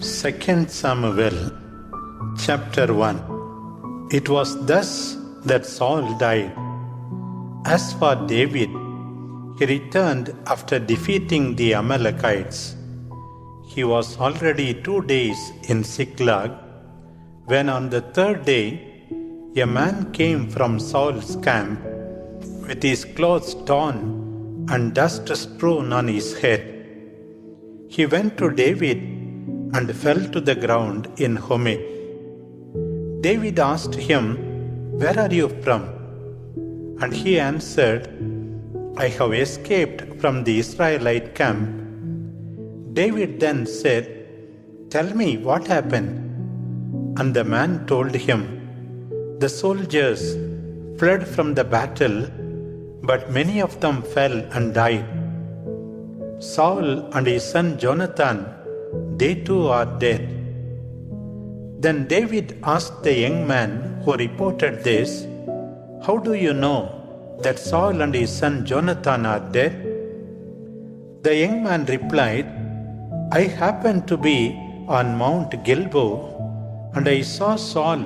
2 Samuel chapter 1. It was thus that Saul died. As for David, he returned after defeating the Amalekites. He was already 2 days in Ziklag, when on the third day a man came from Saul's camp with his clothes torn and dust strewn on his head. He went to David and fell to the ground in homage. David asked him, "Where are you from?" And he answered, "I have escaped from the Israelite camp." David then said, "Tell me what happened." And the man told him, "The soldiers fled from the battle, but many of them fell and died. Saul and his son Jonathan, they too are dead." Then David asked the young man who reported this, "How do you know that Saul and his son Jonathan are dead?" The young man replied, "I happened to be on Mount Gilboa, and I saw Saul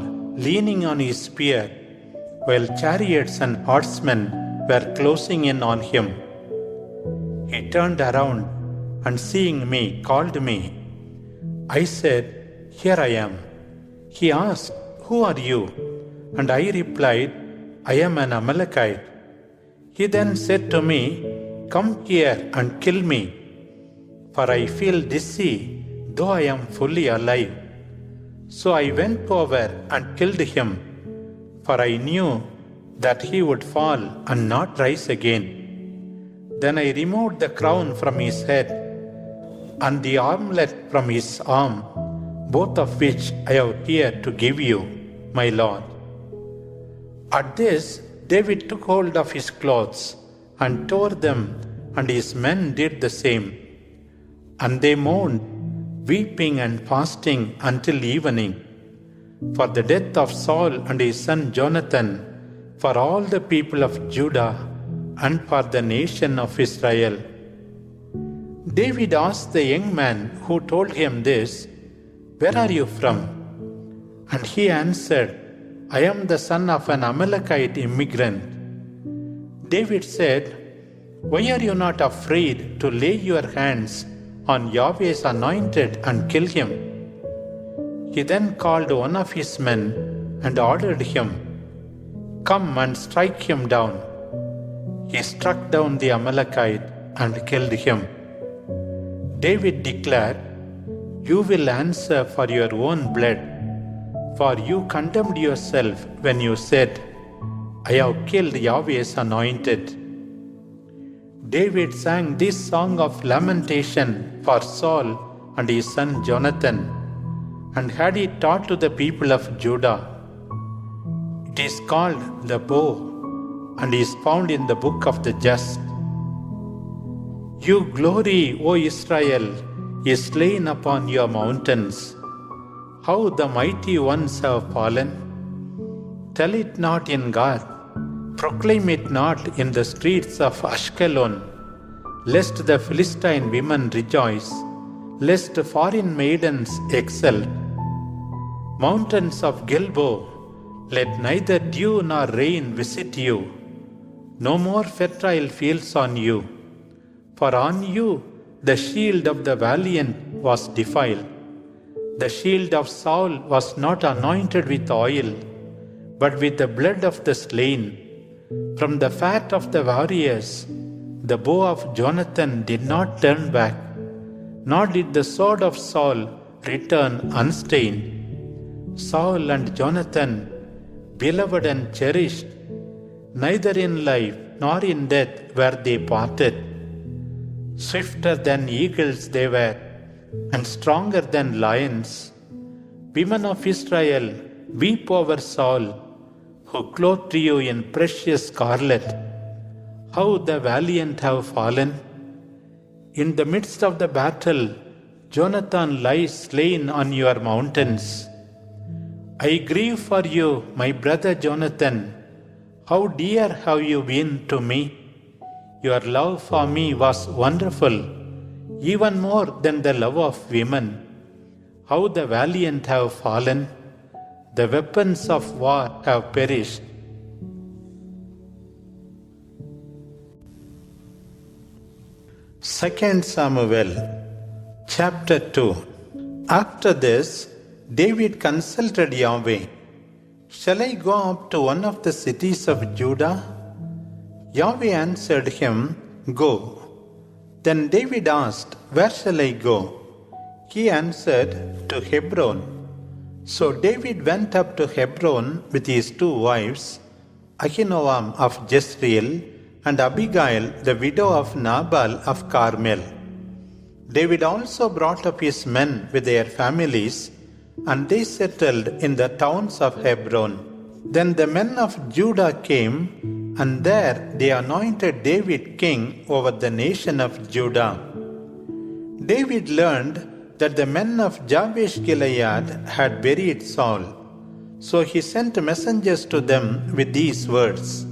leaning on his spear, while chariots and horsemen were closing in on him. He turned around and seeing me, called me. I said, 'Here I am.' He asked, 'Who are you?' And I replied, 'I am an Amalekite.' He then said to me, 'Come here and kill me, for I feel dizzy, though I am fully alive.' So I went over and killed him, for I knew that he would fall and not rise again. Then I removed the crown from his head and the armlet from his arm, both of which I have here to give you, my lord." At this, David took hold of his clothes and tore them, and his men did the same. And they mourned, weeping and fasting until evening, for the death of Saul and his son Jonathan, for all the people of Judah, and for the nation of Israel. David asked the young man who told him this, "Where are you from?" And he answered, "I am the son of an Amalekite immigrant." David said, "Why are you not afraid to lay your hands on Yahweh's anointed and kill him?" He then called one of his men and ordered him, "Come and strike him down." He struck down the Amalekite and killed him. David declared, "You will answer for your own blood, for you condemned yourself when you said, 'I have killed Yahweh's anointed.'" David sang this song of lamentation for Saul and his son Jonathan, and had it taught to the people of Judah. It is called the bow, and is found in the book of the just. "You glory, O Israel, is slain upon your mountains. How the mighty ones have fallen! Tell it not in Gath, proclaim it not in the streets of Ashkelon, lest the Philistine women rejoice, lest foreign maidens exult. Mountains of Gilboa, let neither dew nor rain visit you, no more fertile fields on you. For on you the shield of the valiant was defiled. The shield of Saul was not anointed with oil, but with the blood of the slain. From the fat of the warriors, the bow of Jonathan did not turn back, nor did the sword of Saul return unstained. Saul and Jonathan, beloved and cherished, neither in life nor in death were they parted. Swifter than eagles they were, and stronger than lions. Women of Israel, weep over Saul, who clothed you in precious scarlet. How the valiant have fallen! In the midst of the battle, Jonathan lies slain on your mountains. I grieve for you, my brother Jonathan. How dear have you been to me! Your love for me was wonderful, even more than the love of women. how the valiant have fallen, the weapons of war have perished. Second Samuel, chapter 2. After this, David consulted Yahweh. Shall I go up to one of the cities of Judah? Yahweh answered him, Go. Then David asked, Where shall I go? He answered, To Hebron. So David went up to Hebron with his 2 wives, Ahinoam of Jezreel and Abigail, the widow of Nabal of Carmel. David also brought up his men with their families, and they settled in the towns of Hebron. Then the men of Judah came, and there they anointed David king over the nation of Judah. David learned that the men of Jabesh Gilead had buried Saul. So he sent messengers to them with these words,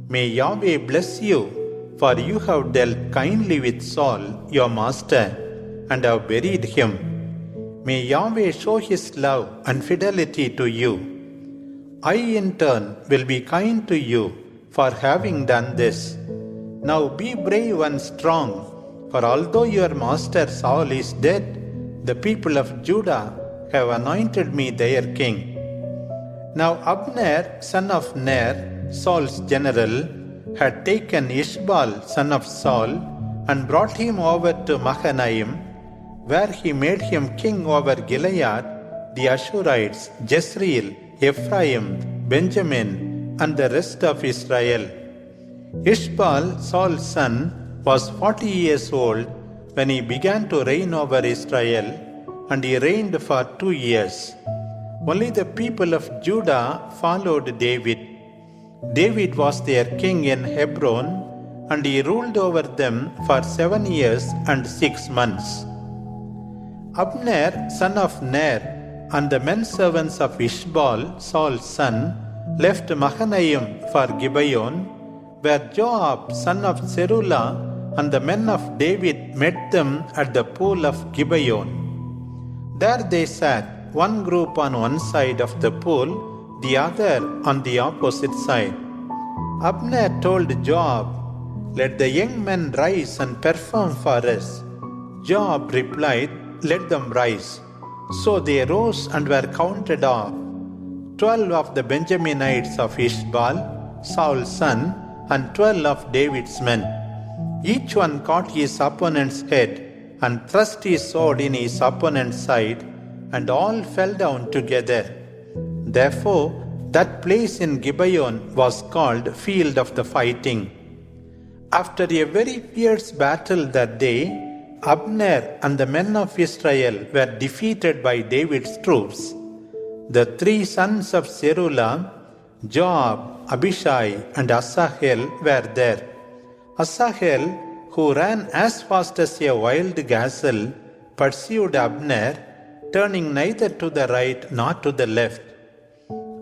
May Yahweh bless you, for you have dealt kindly with Saul, your master, and have buried him. May Yahweh show his love and fidelity to you. I in turn will be kind to you for having done this. Now be brave and strong, for although your master Saul is dead, the people of Judah have anointed me their king. Now Abner, son of Ner, Saul's general, had taken Ishbal, son of Saul, and brought him over to Mahanaim, where he made him king over Gilead, the Ashurites, Jezreel, Ephraim, Benjamin, and the rest of Israel. Ishbal, Saul's son, was 40 years old when he began to reign over Israel, and he reigned for 2 years. Only the people of Judah followed David. David was their king in Hebron, and he ruled over them for 7 years and 6 months. Abner, son of Ner, and the men servants of Ishbal, Saul's son, left Mahanaim for Gibeon, where Joab, son of Zeruiah, and the men of David met them at the pool of Gibeon. There they sat, one group on one side of the pool, the other on the opposite side. Abner told Joab, Let the young men rise and perform for us. Joab replied, Let them rise. So they rose and were counted off. 12 of the Benjaminites of Ishbal, Saul's son, and 12 of David's men. Each one caught his opponent's head and thrust his sword in his opponent's side, and all fell down together. Therefore, that place in Gibeon was called Field of the Fighting. After a very fierce battle that day, Abner and the men of Israel were defeated by David's troops. The 3 sons of Zeruiah, Joab, Abishai, and Asahel were there. Asahel, who ran as fast as a wild gazelle, pursued Abner, turning neither to the right nor to the left.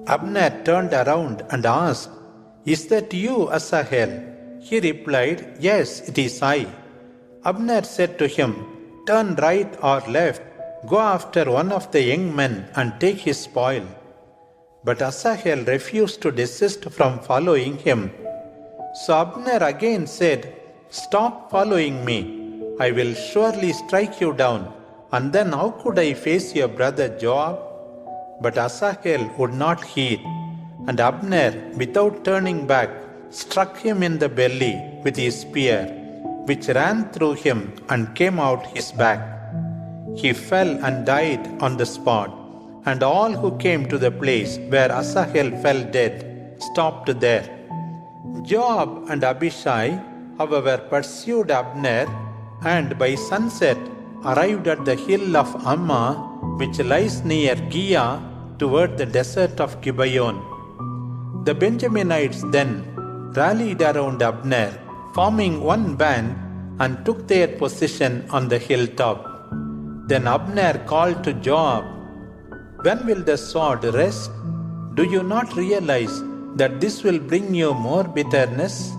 Abner turned around and asked, Is that you, Asahel? He replied, Yes, it is I. Abner said to him, Turn right or left, go after one of the young men and take his spoil. But Asahel refused to desist from following him. So Abner again said, Stop following me. I will surely strike you down, and then how could I face your brother Joab? But Asahel would not heed, and Abner, without turning back, struck him in the belly with his spear, which ran through him and came out his back. He fell and died on the spot, and all who came to the place where Asahel fell dead stopped there. Joab and Abishai, however, pursued Abner, and by sunset arrived at the hill of Ammah, which lies near Giah, toward the desert of Gibeon. The Benjaminites then rallied around Abner, forming one band, and took their position on the hilltop. Then Abner called to Joab, When will the sword rest? Do you not realize that this will bring you more bitterness?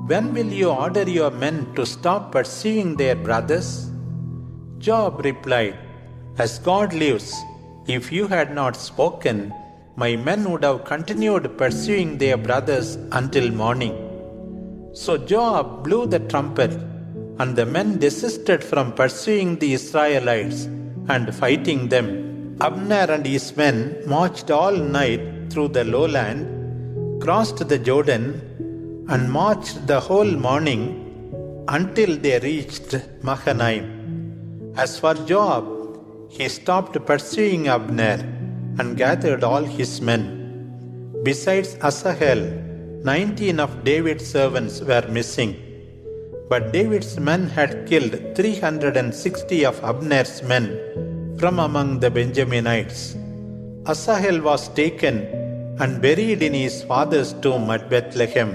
When will you order your men to stop pursuing their brothers? Joab replied, As God lives, if you had not spoken, my men would have continued pursuing their brothers until morning. So Joab blew the trumpet, and the men desisted from pursuing the Israelites and fighting them. Abner and his men marched all night through the lowland, crossed the Jordan, and marched the whole morning until they reached Mahanaim. As for Joab, he stopped pursuing Abner and gathered all his men. Besides Asahel, 19 of David's servants were missing. But David's men had killed 360 of Abner's men from among the Benjaminites. Asahel was taken and buried in his father's tomb at Bethlehem.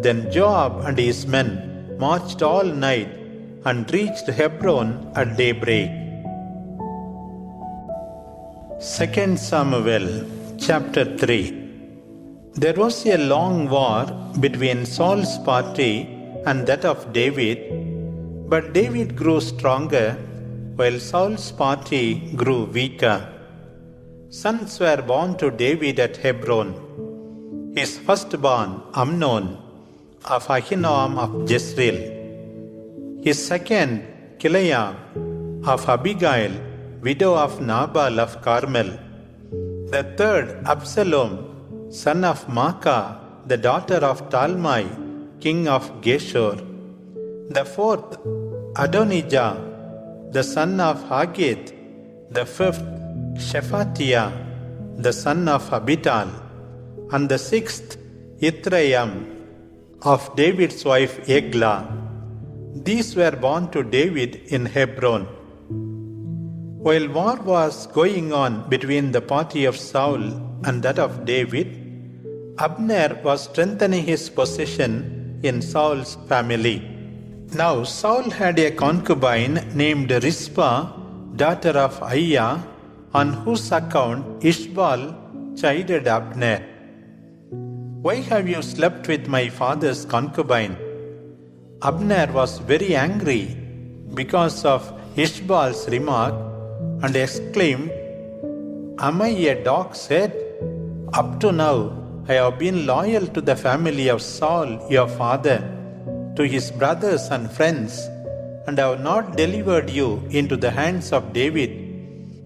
Then Joab and his men marched all night and reached Hebron at daybreak. 2 Samuel chapter 3. There was a long war between Saul's party and that of David, but David grew stronger while Saul's party grew weaker. Sons were born to David at Hebron. His firstborn, Amnon, of Ahinoam of Jezreel. His second, Kileab, of Abigail, widow of Nabal of Carmel. The third, Absalom, son of Maacah, the daughter of Talmai, king of Geshur. The fourth, Adonijah, the son of Haggith. The fifth, Shephatiah, the son of Abital. And the sixth, Ithream, of David's wife Eglah. These were born to David in Hebron. While war was going on between the party of Saul and that of David, Abner was strengthening his position in Saul's family. Now Saul had a concubine named Rizpah, daughter of Aiah, on whose account Ishbaal chided Abner. "Why have you slept with my father's concubine?" Abner was very angry because of Ishbaal's remark and exclaimed, "Am I a dog's head? Up to now I have been loyal to the family of Saul your father, to his brothers and friends, and have not delivered you into the hands of David,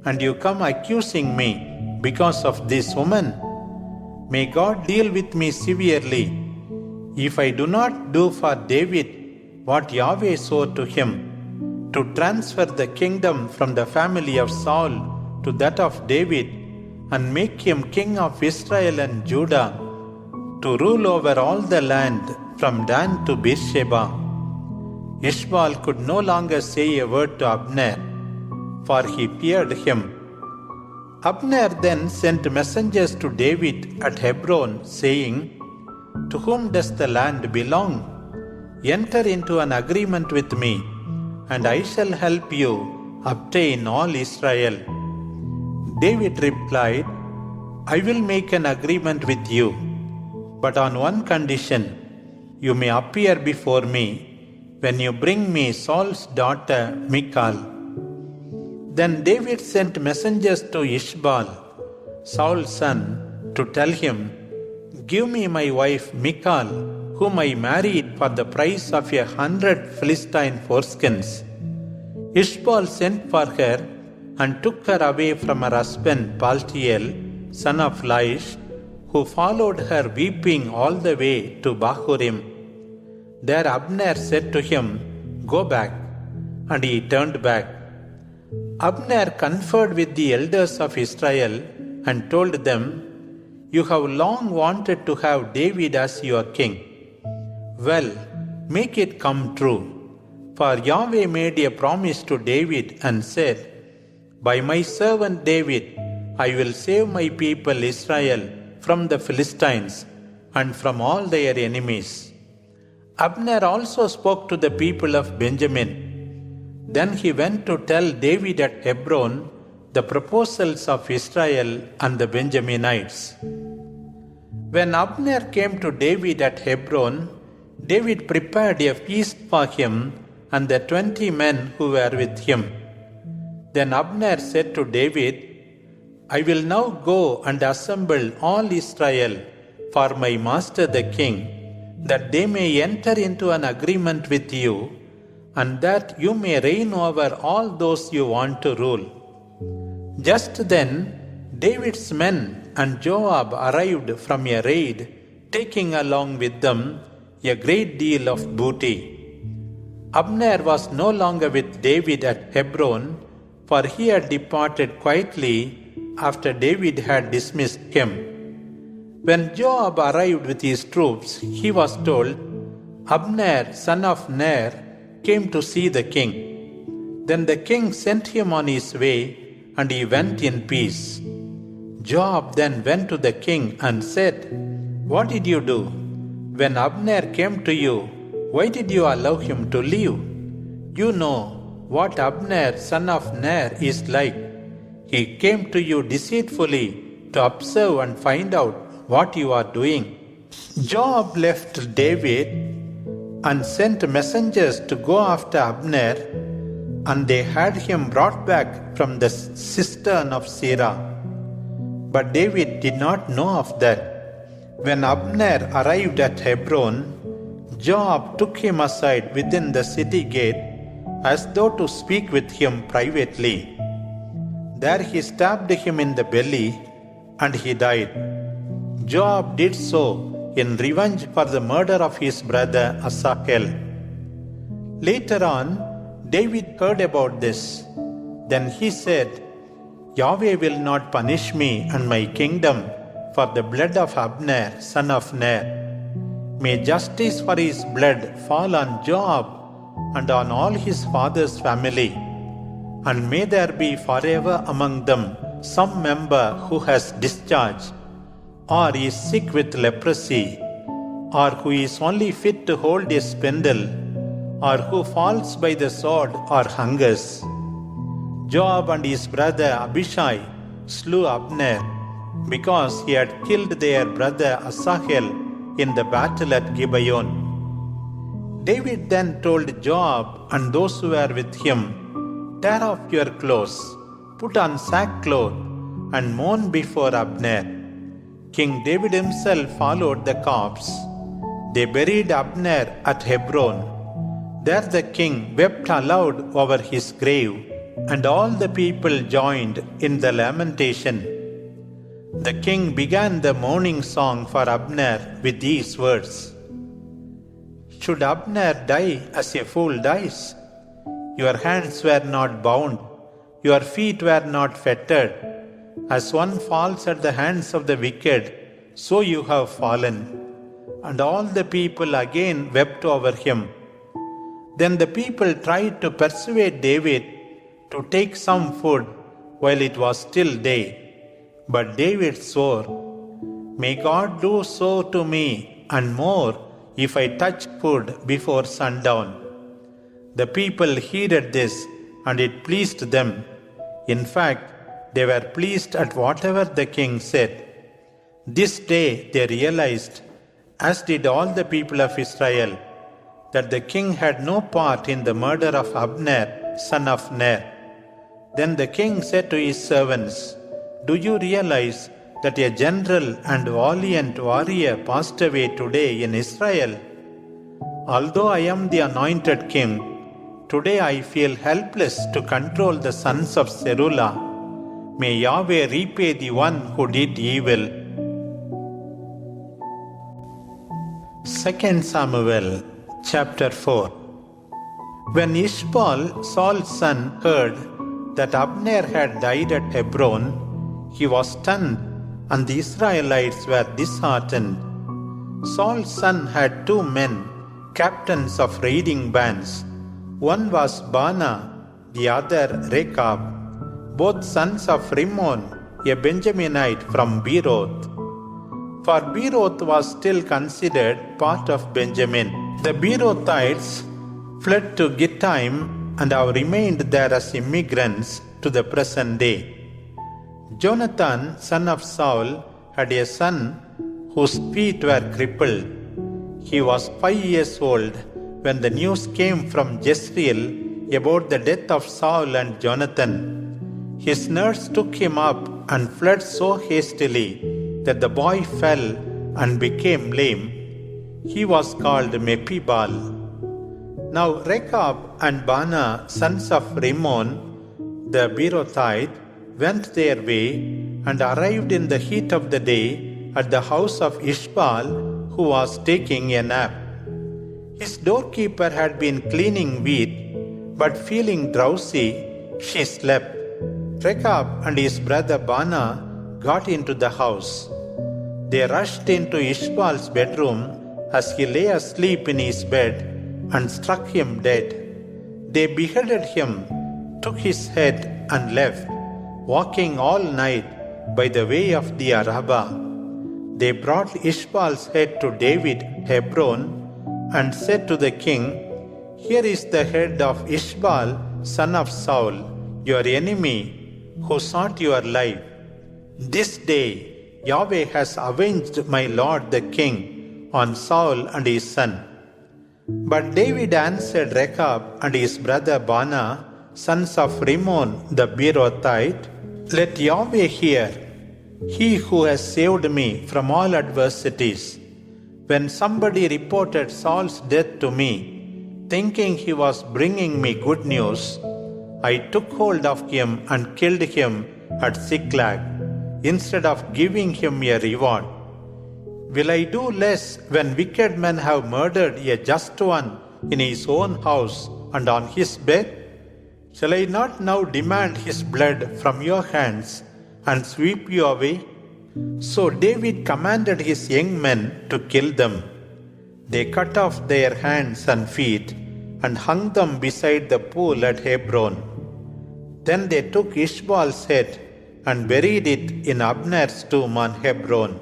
and you come accusing me because of this woman. May God deal with me severely if I do not do for David what Yahweh swore to him, to transfer the kingdom from the family of Saul to that of David, and make him king of Israel and Judah, to rule over all the land from Dan to Beersheba." Ishbaal could no longer say a word to Abner, for he feared him. Abner then sent messengers to David at Hebron, saying, "To whom does the land belong? Enter into an agreement with me, and I shall help you obtain all Israel." David replied, "I will make an agreement with you, but on one condition: you may appear before me when you bring me Saul's daughter Michal." Then David sent messengers to Ishbaal, Saul's son, to tell him, "Give me my wife Michal, whom I married for the price of 100 Philistine foreskins." Ishbaal sent for her and took her away from her husband Paltiel, son of Laish, who followed her weeping all the way to Bahurim. There Abner said to him, "Go back," and he turned back. Abner conferred with the elders of Israel and told them, "You have long wanted to have David as your king. Well, make it come true. For Yahweh made a promise to David and said, 'By my servant David I will save my people Israel from the Philistines and from all their enemies.'" Abner also spoke to the people of Benjamin. Then he went to tell David at Hebron the proposals of Israel and the Benjaminites. When Abner came to David at Hebron, David prepared a feast for him and the 20 men who were with him. Then Abner said to David, I will now go and assemble all Israel for my master the king, that they may enter into an agreement with you, and that you may reign over all those you want to rule. Just then David's men and Joab arrived from a raid, taking along with them a great deal of booty. Abner was no longer with David at Hebron, for he had departed quietly after David had dismissed him. When Joab arrived with his troops, he was told, Abner, son of Ner, came to see the king. Then the king sent him on his way, and he went in peace. Joab then went to the king and said, What did you do? When Abner came to you, why did you allow him to leave? You know what Abner, son of Ner, is like. He came to you deceitfully to observe and find out what you are doing. Joab left David and sent messengers to go after Abner, and they had him brought back from the cistern of Sirah. But David did not know of that. When Abner arrived at Hebron, Joab took him aside within the city gate as though to speak with him privately. There he stabbed him in the belly, and he died. Joab did so in revenge for the murder of his brother Asahel. Later on, David heard about this. Then he said, Yahweh will not punish me and my kingdom for the blood of Abner, son of Ner. May justice for his blood fall on Joab and on all his father's family, and may there be forever among them some member who has discharge, or is sick with leprosy, or who is only fit to hold a spindle, or who falls by the sword or hungers. Joab and his brother Abishai slew Abner, because he had killed their brother Asahel in the battle at Gibeon. David then told Joab and those who were with him, Tear off your clothes, put on sackcloth, and mourn before Abner. King David himself followed the corpse. They buried Abner at Hebron. There the king wept aloud over his grave, and all the people joined in the lamentation. The king began the mourning song for Abner with these words, Should Abner die as a fool dies? Your hands were not bound, your feet were not fettered. As one falls at the hands of the wicked, so you have fallen. And all the people again wept over him. Then the people tried to persuade David to take some food while it was still day. But David swore, May God do so to me and more if I touch food before sundown. The people heeded this, and it pleased them. In fact, they were pleased at whatever the king said. This day they realized, as did all the people of Israel, that the king had no part in the murder of Abner, son of Ner. Then the king said to his servants, Do you realize that a general and valiant warrior passed away today in Israel? Although I am the anointed king, today I feel helpless to control the sons of Zeruiah. May Yahweh repay the one who did evil. 2 Samuel chapter 4. When Ishbaal, Saul's son, heard that Abner had died at Hebron, he was stunned, and the Israelites were disheartened. Saul's son had 2 men, captains of raiding bands. One was Baana, the other Rechab, both sons of Rimmon, a Benjaminite from Beeroth. For Beeroth was still considered part of Benjamin. The Beerothites fled to Gittaim and have remained there as immigrants to the present day. Jonathan, son of Saul, had a son whose feet were crippled. He was 5 years old when the news came from Jezreel about the death of Saul and Jonathan. His nurse took him up and fled so hastily that the boy fell and became lame. He was called Mepibal. Now Rechab and Baanah, sons of Rimmon the Beerothite, went their way and arrived in the heat of the day at the house of Ishbaal, who was taking a nap. His doorkeeper had been cleaning wheat, but feeling drowsy, she slept. Rechab and his brother Baanah got into the house. They rushed into Ishbaal's bedroom as he lay asleep in his bed and struck him dead. They beheaded him, took his head and left, walking all night by the way of the Arabah. They brought Ishbaal's head to David, Hebron, and said to the king, "Here is the head of Ishbaal, son of Saul, your enemy, who sought your life. This day Yahweh has avenged my lord the king on Saul and his son." But David answered Rechab and his brother Baanah, sons of Rimmon the Beerothite, "Let Yahweh hear, he who has saved me from all adversities. When somebody reported Saul's death to me, thinking he was bringing me good news, I took hold of him and killed him at Ziklag, instead of giving him a reward. Will I do less when wicked men have murdered a just one in his own house and on his bed? Shall I not now demand his blood from your hands and sweep you away?" So David commanded his young men to kill them. They cut off their hands and feet and hung them beside the pool at Hebron. Then they took Ishbaal's head and buried it in Abner's tomb on Hebron.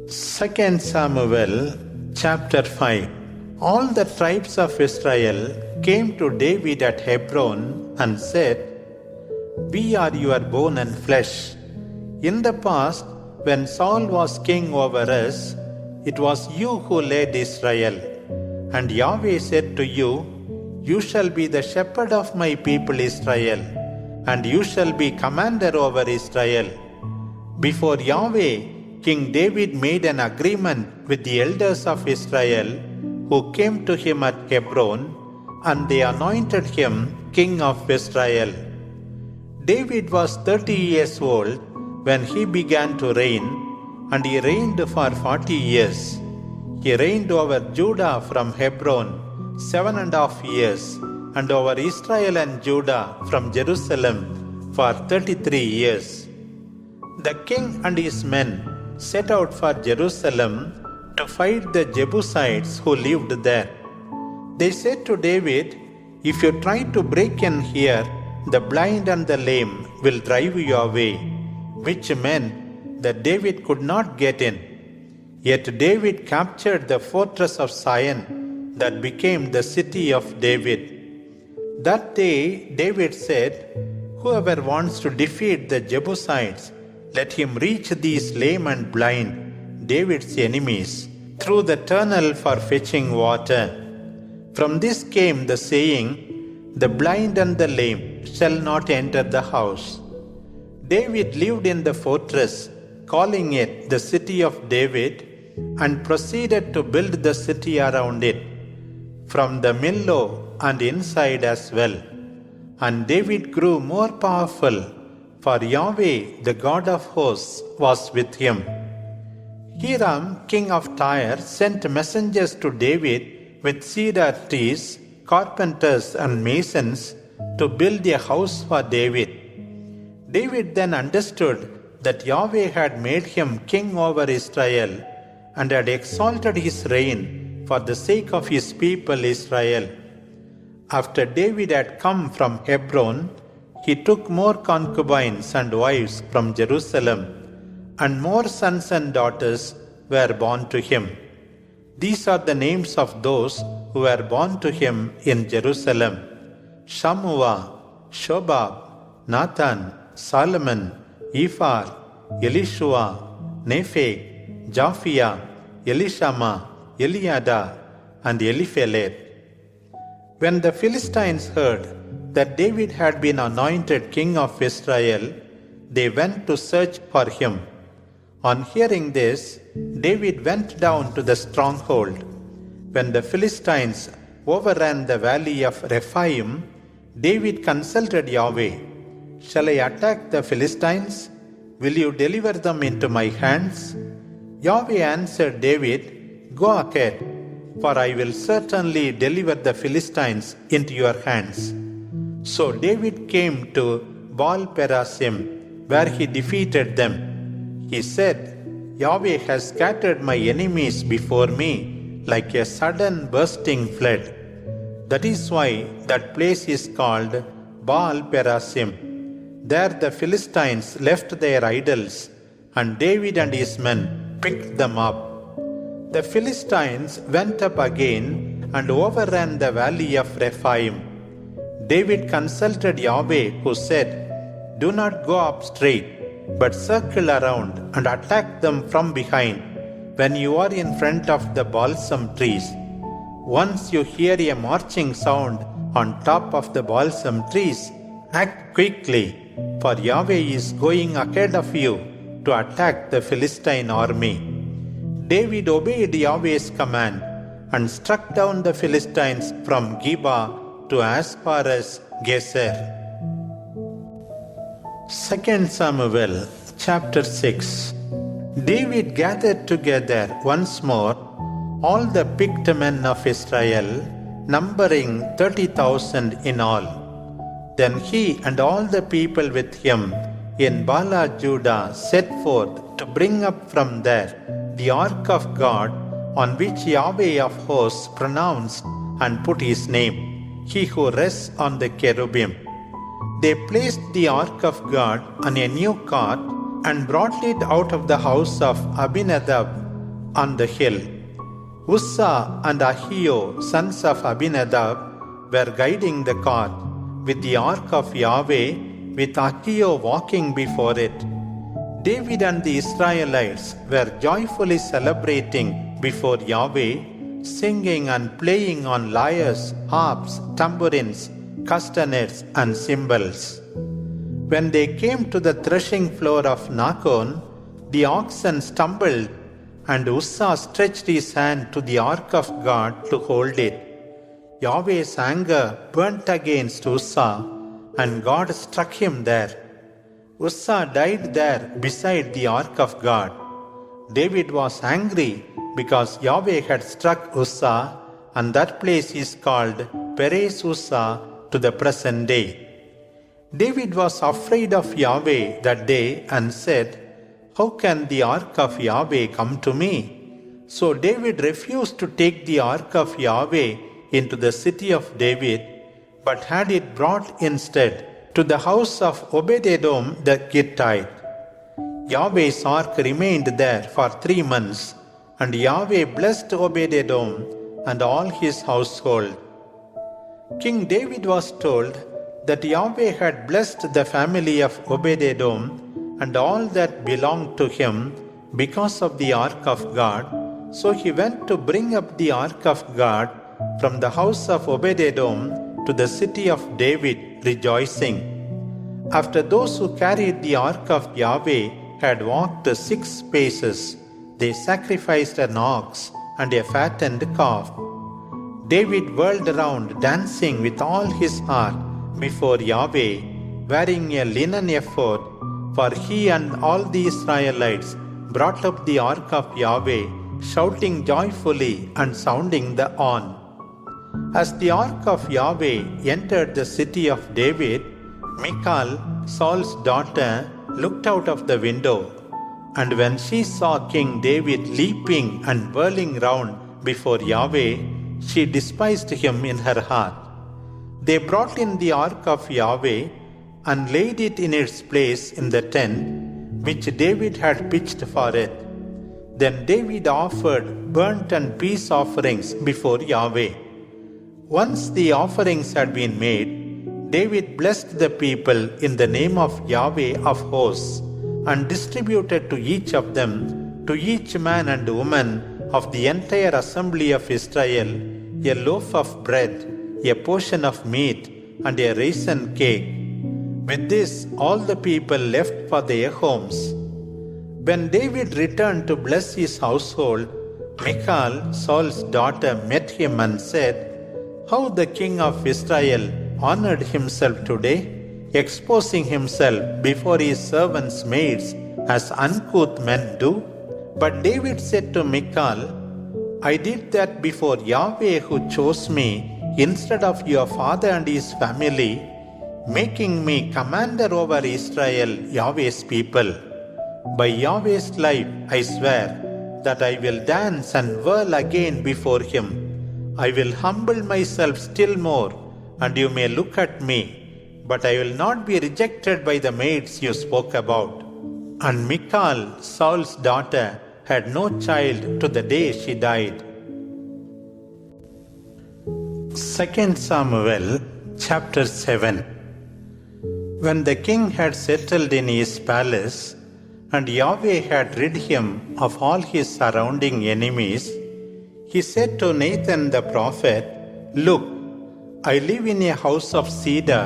Second Samuel chapter 5. All the tribes of Israel came to David at Hebron and said, "We are your bone and flesh. In the past, when Saul was king over us, it was you who led Israel. And Yahweh said to you, 'You shall be the shepherd of my people Israel, and you shall be commander over Israel.' Before Yahweh, King David made an agreement with the elders of Israel who came to him at Hebron, and they anointed him king of Israel. David was 30 years old when he began to reign, and he reigned for 40 years. He reigned over Judah from Hebron 7.5 years, and over Israel and Judah from Jerusalem for 33 years. The king and his men set out for Jerusalem to fight the Jebusites who lived there. They said to David, "If you try to break in here, the blind and the lame will drive you away," which meant that David could not get in. Yet David captured the fortress of Zion that became the city of David. That day David said, "Whoever wants to defeat the Jebusites, let him reach these lame and blind, David's enemies, through the tunnel for fetching water." From this came the saying, "The blind and the lame shall not enter the house." David lived in the fortress, calling it the city of David, and proceeded to build the city around it, from the Millo and inside as well. And David grew more powerful, for Yahweh, the God of hosts, was with him. Hiram, king of Tyre, sent messengers to David with cedar trees, carpenters and masons to build a house for David. David then understood that Yahweh had made him king over Israel and had exalted his reign for the sake of his people Israel. After David had come from Hebron, he took more concubines and wives from Jerusalem, and more sons and daughters were born to him. These are the names of those who were born to him in Jerusalem: Shammua, Shobab, Nathan, Solomon, Ephar, Elishua, Nepheg, Japhia, Elishama, Eliada, and Eliphelet. When the Philistines heard that David had been anointed king of Israel, they went to search for him. On hearing this, David went down to the stronghold. When the Philistines overran the valley of Rephaim, David consulted Yahweh. "Shall I attack the Philistines? Will you deliver them into my hands?" Yahweh answered David, "Go ahead, for I will certainly deliver the Philistines into your hands." So David came to Baal Perasim, where he defeated them. He said, "Yahweh has scattered my enemies before me like a sudden bursting flood." That is why that place is called Baal Perasim. There the Philistines left their idols, and David and his men picked them up. The Philistines went up again and overran the valley of Rephaim. David consulted Yahweh, who said, "Do not go up straight, but circle around and attack them from behind when you are in front of the balsam trees. Once you hear a marching sound on top of the balsam trees, act quickly, for Yahweh is going ahead of you to attack the Philistine army." David obeyed Yahweh's command and struck down the Philistines from Geba to as far as Gezer. 2 Samuel chapter 6. David gathered together once more all the picked men of Israel, numbering 30,000 in all. Then he and all the people with him in Bala Judah set forth to bring up from there the ark of God, on which Yahweh of hosts pronounced and put his name, he who rests on the cherubim. They placed the ark of God on a new cart and brought it out of the house of Abinadab on the hill. Uzzah and Ahio, sons of Abinadab, were guiding the cart with the ark of Yahweh, with Ahio walking before it. David and the Israelites were joyfully celebrating before Yahweh, singing and playing on lyres, harps, tambourines, castanets, and cymbals. When they came to the threshing floor of Nakon, the oxen stumbled, and Uzzah stretched his hand to the ark of God to hold it. Yahweh's anger burnt against Uzzah, and God struck him there. Uzzah died there beside the ark of God. David was angry because Yahweh had struck Uzzah, and that place is called Perez Uzzah to the present day. David was afraid of Yahweh that day and said, "How can the ark of Yahweh come to me?" So David refused to take the ark of Yahweh into the city of David, but had it brought instead to the house of Obed-Edom the Gittite. Yahweh's ark remained there for 3 months, and Yahweh blessed Obed-Edom and all his household. King David was told that Yahweh had blessed the family of Obed-Edom and all that belonged to him because of the ark of God, so he went to bring up the ark of God from the house of Obed-Edom to the city of David, rejoicing. After those who carried the ark of Yahweh had walked 6 paces, they sacrificed an ox and a fattened calf. David whirled around, dancing with all his heart before Yahweh, wearing a linen ephod, for he and all the Israelites brought up the ark of Yahweh, shouting joyfully and sounding the horn. As the ark of Yahweh entered the city of David, Michal, Saul's daughter, looked out of the window, and when she saw King David leaping and whirling round before Yahweh, she despised him in her heart. They brought in the ark of Yahweh and laid it in its place in the tent which David had pitched for it. Then David offered burnt and peace offerings before Yahweh. Once the offerings had been made, David blessed the people in the name of Yahweh of hosts, and distributed to each of them, to each man and woman of the entire assembly of Israel, a loaf of bread a portion of meat, and a raisin cake. With this, all the people left for their homes. When David returned to bless his household, Michal, Saul's daughter, met him and said, "How the king of Israel honored himself today, exposing himself before his servants' maids as uncouth men do." But David said to Michal, "I did that before Yahweh who chose me instead of your father and his family, making me commander over Israel, Yahweh's people. By Yahweh's life I swear that I will dance and whirl again before him. I will humble myself still more, and you may look at me, but I will not be rejected by the maids you spoke about." And Michal, Saul's daughter, had no child to the day she died. 2 Samuel chapter 7. When the king had settled in his palace, and Yahweh had rid him of all his surrounding enemies, he said to Nathan the prophet, "Look, I live in a house of cedar,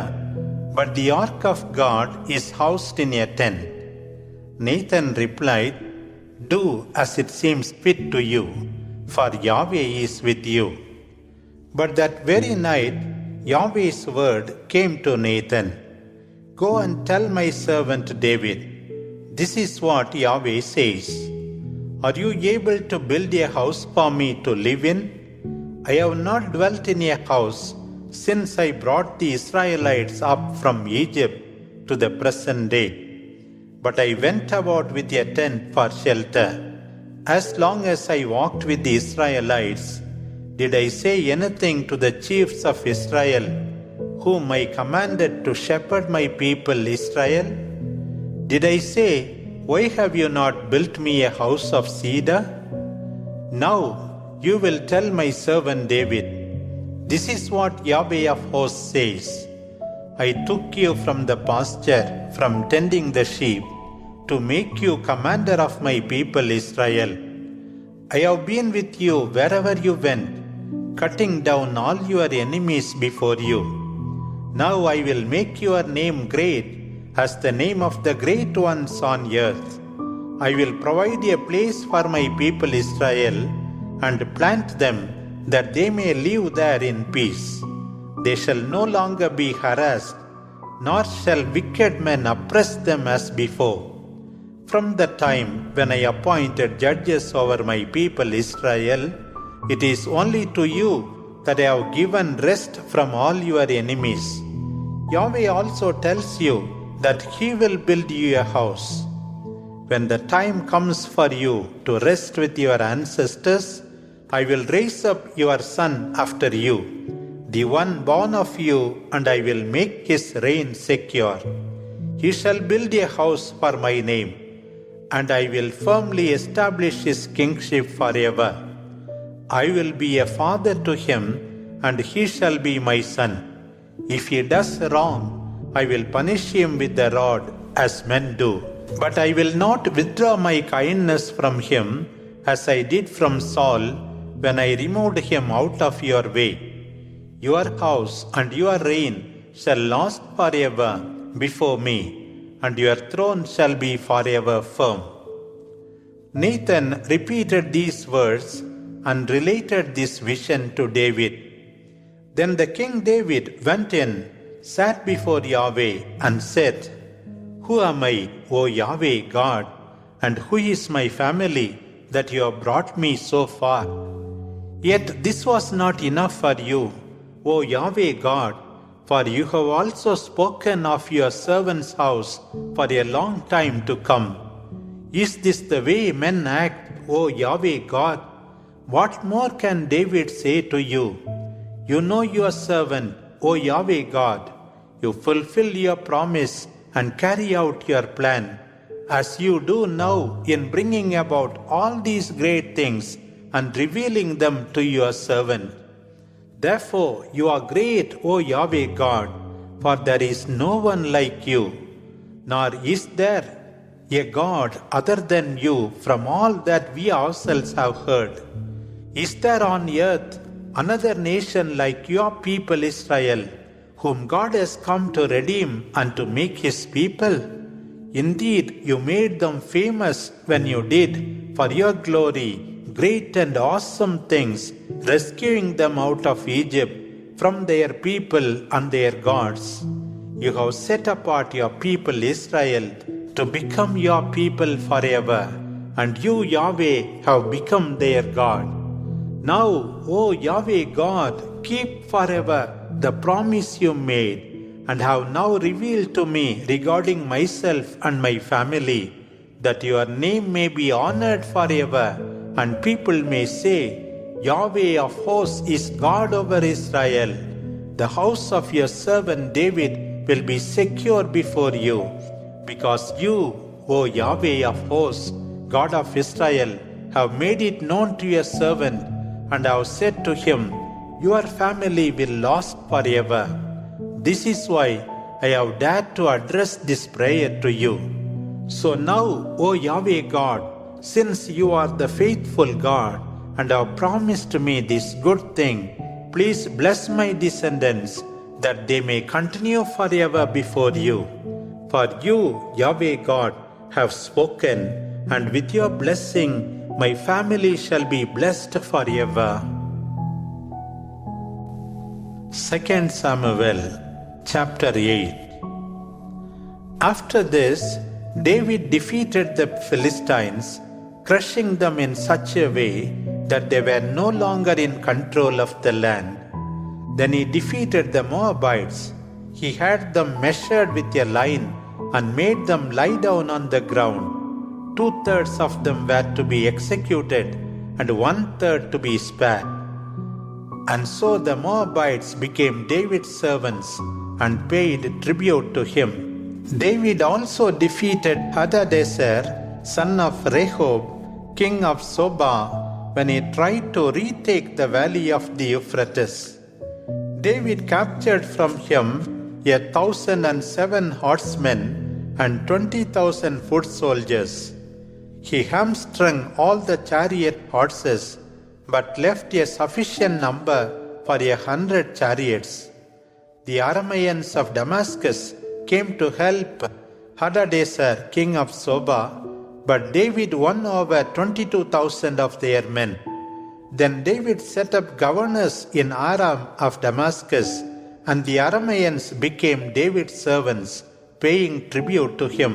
but the ark of God is housed in a tent." Nathan replied, "Do as it seems fit to you, for Yahweh is with you." But that very night Yahweh's word came to Nathan, "Go and tell my servant David, this is what Yahweh says. Are you able to build a house for me to live in? I have not dwelt in a house since I brought the Israelites up from Egypt to the present day. But I went about with a tent for shelter. As long as I walked with the Israelites, did I say anything to the chiefs of Israel, whom I commanded to shepherd my people Israel? Did I say, 'Why have you not built me a house of cedar?' Now you will tell my servant David, this is what Yahweh of hosts says. I took you from the pasture, from tending the sheep, to make you commander of my people Israel. I have been with you wherever you went, cutting down all your enemies before you. Now I will make your name great as the name of the great ones on earth. I will provide a place for my people Israel and plant them that they may live there in peace. They shall no longer be harassed, nor shall wicked men oppress them as before. From the time when I appointed judges over my people Israel, it is only to you that I have given rest from all your enemies. Yahweh also tells you that He will build you a house. When the time comes for you to rest with your ancestors, I will raise up your son after you, the one born of you, and I will make his reign secure. He shall build a house for my name, and I will firmly establish his kingship forever. I will be a father to him, and he shall be my son. If he does wrong, I will punish him with the rod, as men do. But I will not withdraw my kindness from him, as I did from Saul, when I removed him out of your way. Your house and your reign shall last forever before me, and your throne shall be forever firm." Nathan repeated these words and related this vision to David. Then the King David went in, sat before Yahweh, and said, "Who am I, O Yahweh God, and who is my family that you have brought me so far? Yet this was not enough for you, O Yahweh God, for you have also spoken of your servant's house for a long time to come. Is this the way men act, O Yahweh God? What more can David say to you? You know your servant, O Yahweh God. You fulfill your promise and carry out your plan, as you do now in bringing about all these great things and revealing them to your servant. Therefore you are great, O Yahweh God, for there is no one like you, nor is there a God other than you from all that we ourselves have heard. Is there on earth another nation like your people Israel, whom God has come to redeem and to make his people. Indeed, you made them famous when you did, for your glory, great and awesome things, rescuing them out of Egypt from their people and their gods. You have set apart your people Israel to become your people forever, and you, Yahweh, have become their God. Now, O Yahweh God, keep forever the promise you made, and have now revealed to me regarding myself and my family, that your name may be honored forever, and people may say, Yahweh of hosts is God over Israel. The house of your servant David will be secure before you, because you, O Yahweh of hosts, God of Israel, have made it known to your servant, and have said to him, your family will last forever. This is why I have dared to address this prayer to you. So now, O Yahweh God, since you are the faithful God and have promised me this good thing, please bless my descendants, that they may continue forever before you. For you, Yahweh God, have spoken, and with your blessing my family shall be blessed forever. 2 Samuel chapter 8. After this, David defeated the Philistines, crushing them in such a way that they were no longer in control of the land. Then he defeated the Moabites. He had them measured with a line and made them lie down on the ground. 2/3 of them were to be executed, and 1/3 to be spared. And so the Moabites became David's servants and paid tribute to him. David also defeated Hadadezer, son of Rehob, king of Zobah, when he tried to retake the valley of the Euphrates. David captured from him 1,007 horsemen and 20,000 foot soldiers. He hamstrung all the chariot horses, but left a sufficient number for 100 chariots. The Arameans of Damascus came to help Hadadezer, king of Zobah, but David won over 22,000 of their men. Then David set up governors in Aram of Damascus, and the Arameans became David's servants, paying tribute to him.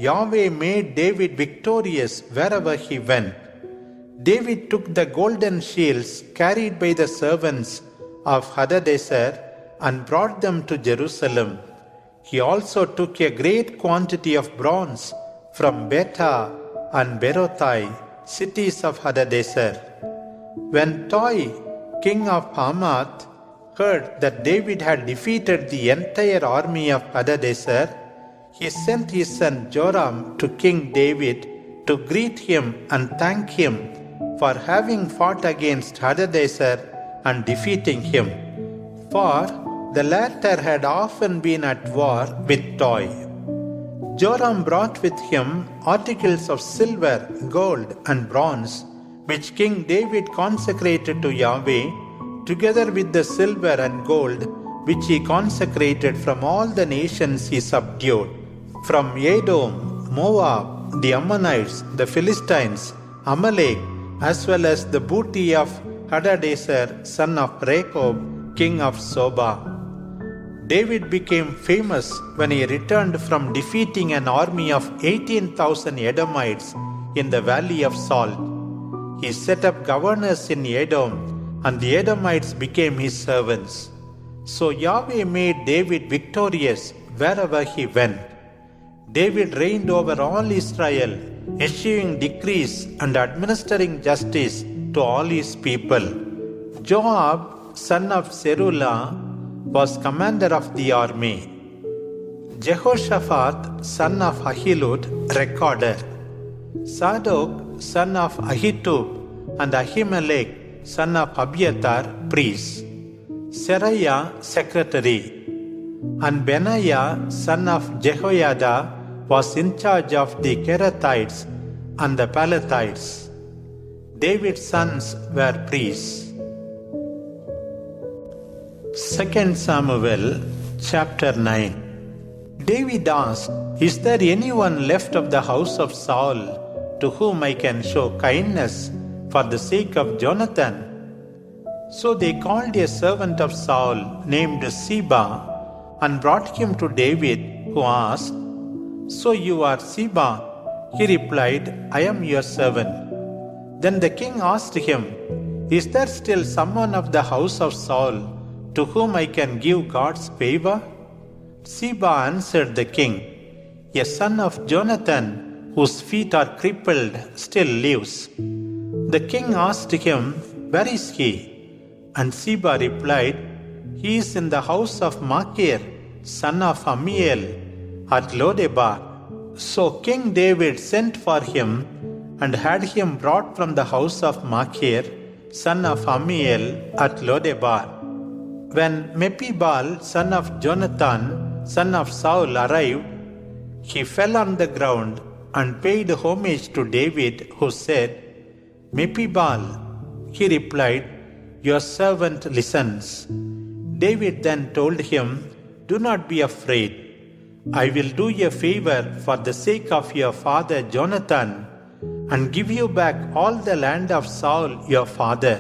Yahweh made David victorious wherever he went. David took the golden shields carried by the servants of Hadadezer and brought them to Jerusalem. He also took a great quantity of bronze from Betha and Berothai, cities of Hadadezer. When Toi, king of Hamath, heard that David had defeated the entire army of Hadadezer, he sent his son Joram to King David to greet him and thank him for having fought against Hadadezer and defeating him, for the latter had often been at war with Toi. Joram brought with him articles of silver, gold, and bronze, which King David consecrated to Yahweh, together with the silver and gold which he consecrated from all the nations he subdued, from Edom, Moab, the Ammonites, the Philistines, Amalek, as well as the booty of Hadadezer, son of Rehob, king of Zobah. David became famous when he returned from defeating an army of 18,000 Edomites in the valley of Salt. He set up governors in Edom, and the Edomites became his servants. So Yahweh made David victorious wherever he went. David reigned over all Israel, issuing decrees and administering justice to all his people. Joab, son of Zeruiah, was commander of the army. Jehoshaphat, son of Ahilud, recorder. Zadok, son of Ahitub, and Ahimelech, son of Abiathar, priest. Seraiah, secretary. And Benaiah, son of Jehoiada, was in charge of the Kerethites and the Pelethites. David's sons were priests. 2 Samuel chapter 9. David asked, "Is there anyone left of the house of Saul to whom I can show kindness for the sake of Jonathan?" So they called a servant of Saul named Ziba and brought him to David, who asked, "So you are Ziba?" He replied, "I am your servant." Then the king asked him, "Is there still someone of the house of Saul to whom I can give God's favor?" Ziba answered the king, "A son of Jonathan, whose feet are crippled, still lives." The king asked him, "Where is he?" And Ziba replied, "He is in the house of Machir, son of Ammiel, at Lodebar." So King David sent for him and had him brought from the house of Machir, son of Ammiel, at Lodebar. When Mepibal, son of Jonathan, son of Saul, arrived, he fell on the ground and paid homage to David, who said, "Mepibal." He replied, "Your servant listens." David then told him, "Do not be afraid. I will do you a favor for the sake of your father Jonathan and give you back all the land of Saul your father.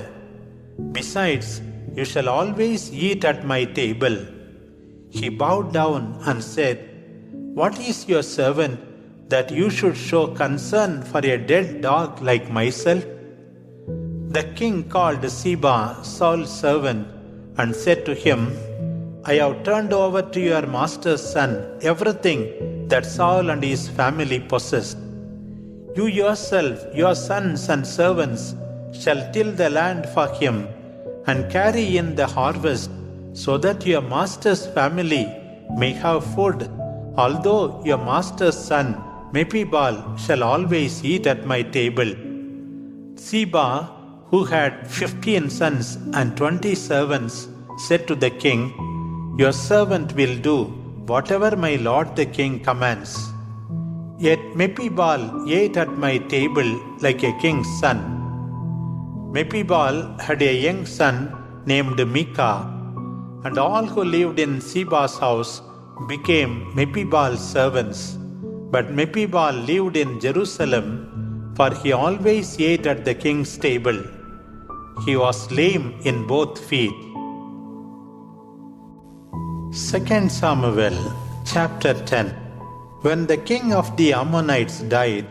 Besides, you shall always eat at my table." He bowed down and said, "What is your servant that you should show concern for a dead dog like myself?" The king called Ziba, Saul's servant, and said to him, "I have turned over to your master's son everything that Saul and his family possessed. You yourself, your sons and servants, shall till the land for him and carry in the harvest, so that your master's family may have food, although your master's son Mepibal shall always eat at my table." Ziba, who had 15 sons and 20 servants, said to the king, "Your servant will do whatever my lord the king commands." Yet Mepibal ate at my table like a king's son. Mepibal had a young son named Micah, and all who lived in Ziba's house became Mepibal's servants. But Mepibal lived in Jerusalem, for he always ate at the king's table. He was lame in both feet. 2 Samuel chapter 10. When the king of the Ammonites died,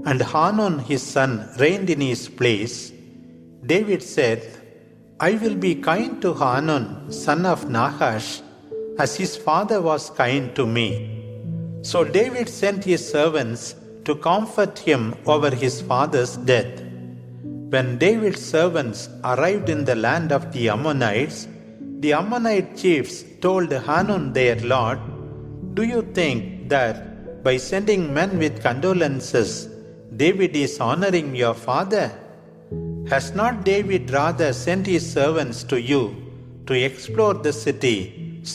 and Hanun his son reigned in his place, David said, "I will be kind to Hanun, son of Nahash, as his father was kind to me." So David sent his servants to comfort him over his father's death. When David's servants arrived in the land of the Ammonites, the Ammonite chiefs told Hanun their lord, "Do you think that by sending men with condolences, David is honoring your father? Has not David rather sent his servants to you to explore the city,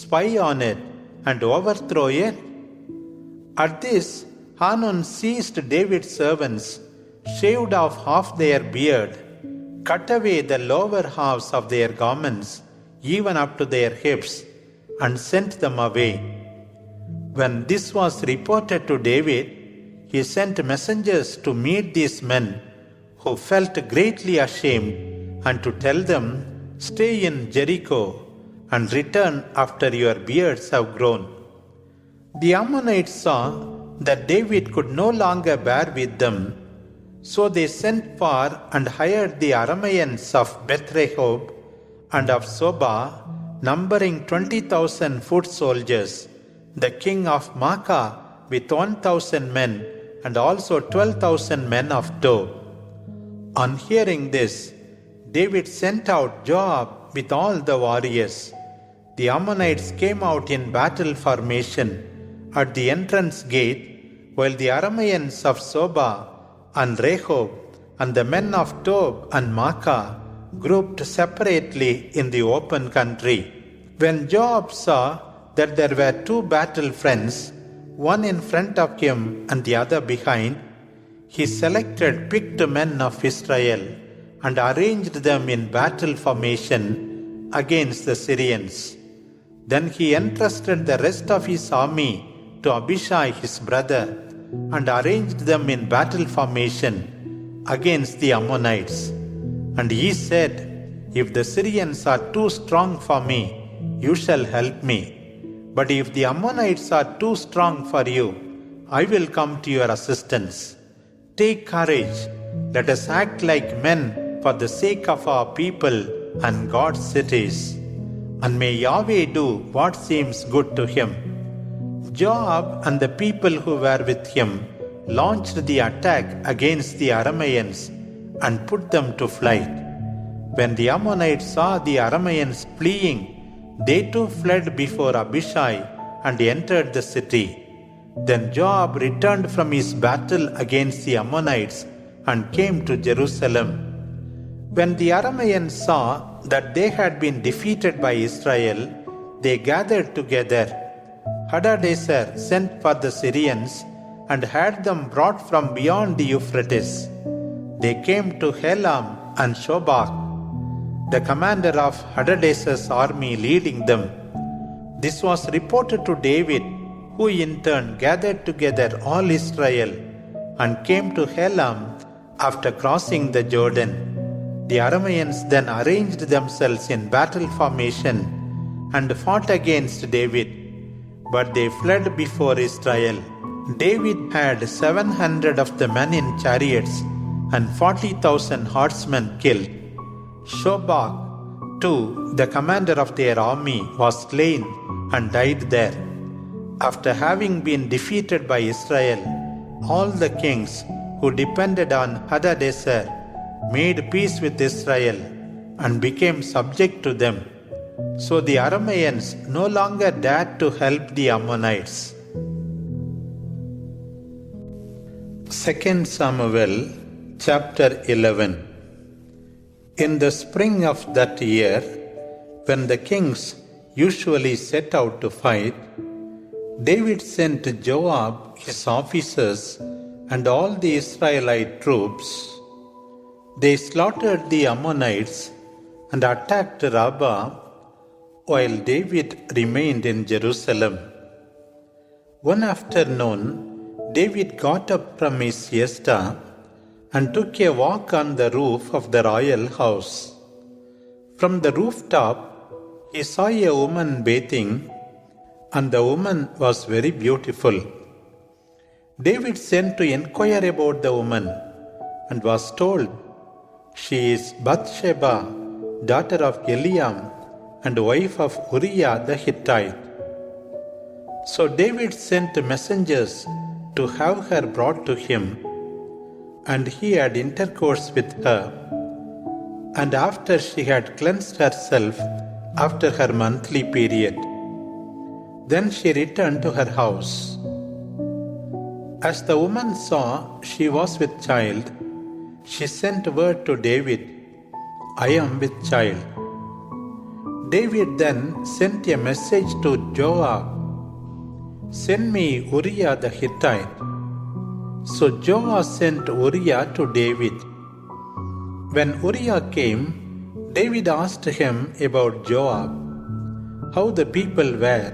spy on it, and overthrow it?" At this, Hanun seized David's servants, shaved off half their beard, cut away the lower halves of their garments, even up to their hips, and sent them away. When this was reported to David, he sent messengers to meet these men, who felt greatly ashamed, and to tell them, "Stay in Jericho and return after your beards have grown." The Ammonites saw that David could no longer bear with them, so they sent for and hired the Arameans of Beth-rehob and of Soba, numbering 20,000 foot soldiers, the king of Maacah with 1,000 men, and also 12,000 men of Tob. On hearing this, David sent out Joab with all the warriors. The Ammonites came out in battle formation at the entrance gate, while the Arameans of Soba and Rehob and the men of Tob and Maacah grouped separately in the open country. When Joab saw that there were two battle friends, one in front of him and the other behind, he selected picked men of Israel and arranged them in battle formation against the Syrians. Then he entrusted the rest of his army to Abishai his brother and arranged them in battle formation against the Ammonites. And he said, "If the Syrians are too strong for me, you shall help me. But if the Ammonites are too strong for you, I will come to your assistance. Take courage, let us act like men for the sake of our people and God's cities. And may Yahweh do what seems good to him." Joab and the people who were with him launched the attack against the Arameans and put them to flight. When the Ammonites saw the Arameans fleeing, they too fled before Abishai and entered the city. Then Joab returned from his battle against the Ammonites and came to Jerusalem. When the Arameans saw that they had been defeated by Israel, they gathered together. Hadadezer sent for the Syrians and had them brought from beyond the Euphrates. They came to Helam and Shobach, the commander of Hadadezer's army leading them. This was reported to David, who in turn gathered together all Israel and came to Helam after crossing the Jordan. The Arameans then arranged themselves in battle formation and fought against David, but they fled before Israel. David had 700 of the men in chariots and 40,000 horsemen killed. Shobach, too, the commander of their army, was slain and died there. After having been defeated by Israel, all the kings who depended on Hadadezer made peace with Israel and became subject to them. So the Arameans no longer dared to help the Ammonites. 2 Samuel chapter 11. In the spring of that year, when the kings usually set out to fight, David sent Joab, his officers, and all the Israelite troops. They slaughtered the Ammonites and attacked Rabbah, while David remained in Jerusalem. One afternoon, David got up from his siesta and took a walk on the roof of the royal house. From the rooftop, he saw a woman bathing, and the woman was very beautiful. David sent to inquire about the woman and was told, "She is Bathsheba, daughter of Eliam and wife of Uriah the Hittite." So David sent messengers to have her brought to him, and he had intercourse with her. And after she had cleansed herself after her monthly period, then she returned to her house. As the woman saw she was with child, she sent word to David, "I am with child." David then sent a message to Joab, "Send me Uriah the Hittite." So Joab sent Uriah to David. When Uriah came, David asked him about Joab, how the people were,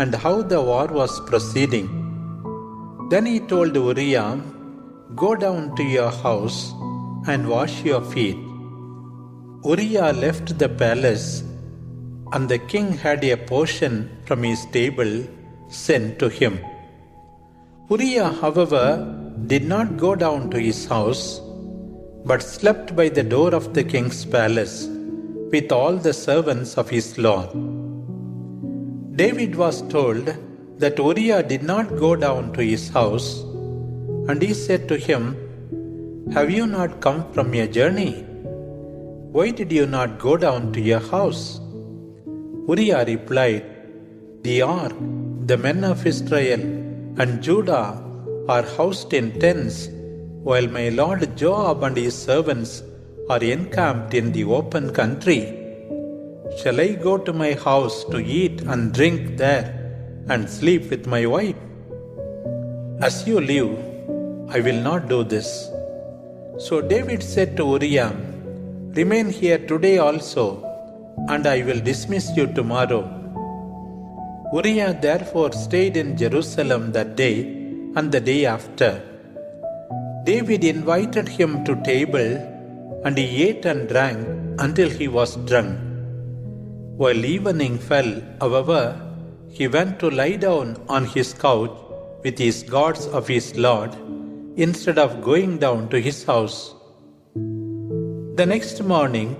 and how the war was proceeding. Then he told Uriah, "Go down to your house and wash your feet." Uriah left the palace, and the king had a portion from his table sent to him. Uriah, however, did not go down to his house, but slept by the door of the king's palace with all the servants of his lord. David was told that Uriah did not go down to his house, and he said to him, "Have you not come from your journey? Why did you not go down to your house?" Uriah replied, "The ark, the men of Israel and Judah are housed in tents, while my lord Joab and his servants are encamped in the open country. Shall I go to my house to eat and drink there and sleep with my wife? As you live, I will not do this." So David said to Uriah, "Remain here today also, and I will dismiss you tomorrow." Uriah therefore stayed in Jerusalem that day and the day after. David invited him to table, and he ate and drank until he was drunk. While evening fell, however, he went to lie down on his couch with his gods of his Lord, instead of going down to his house. The next morning,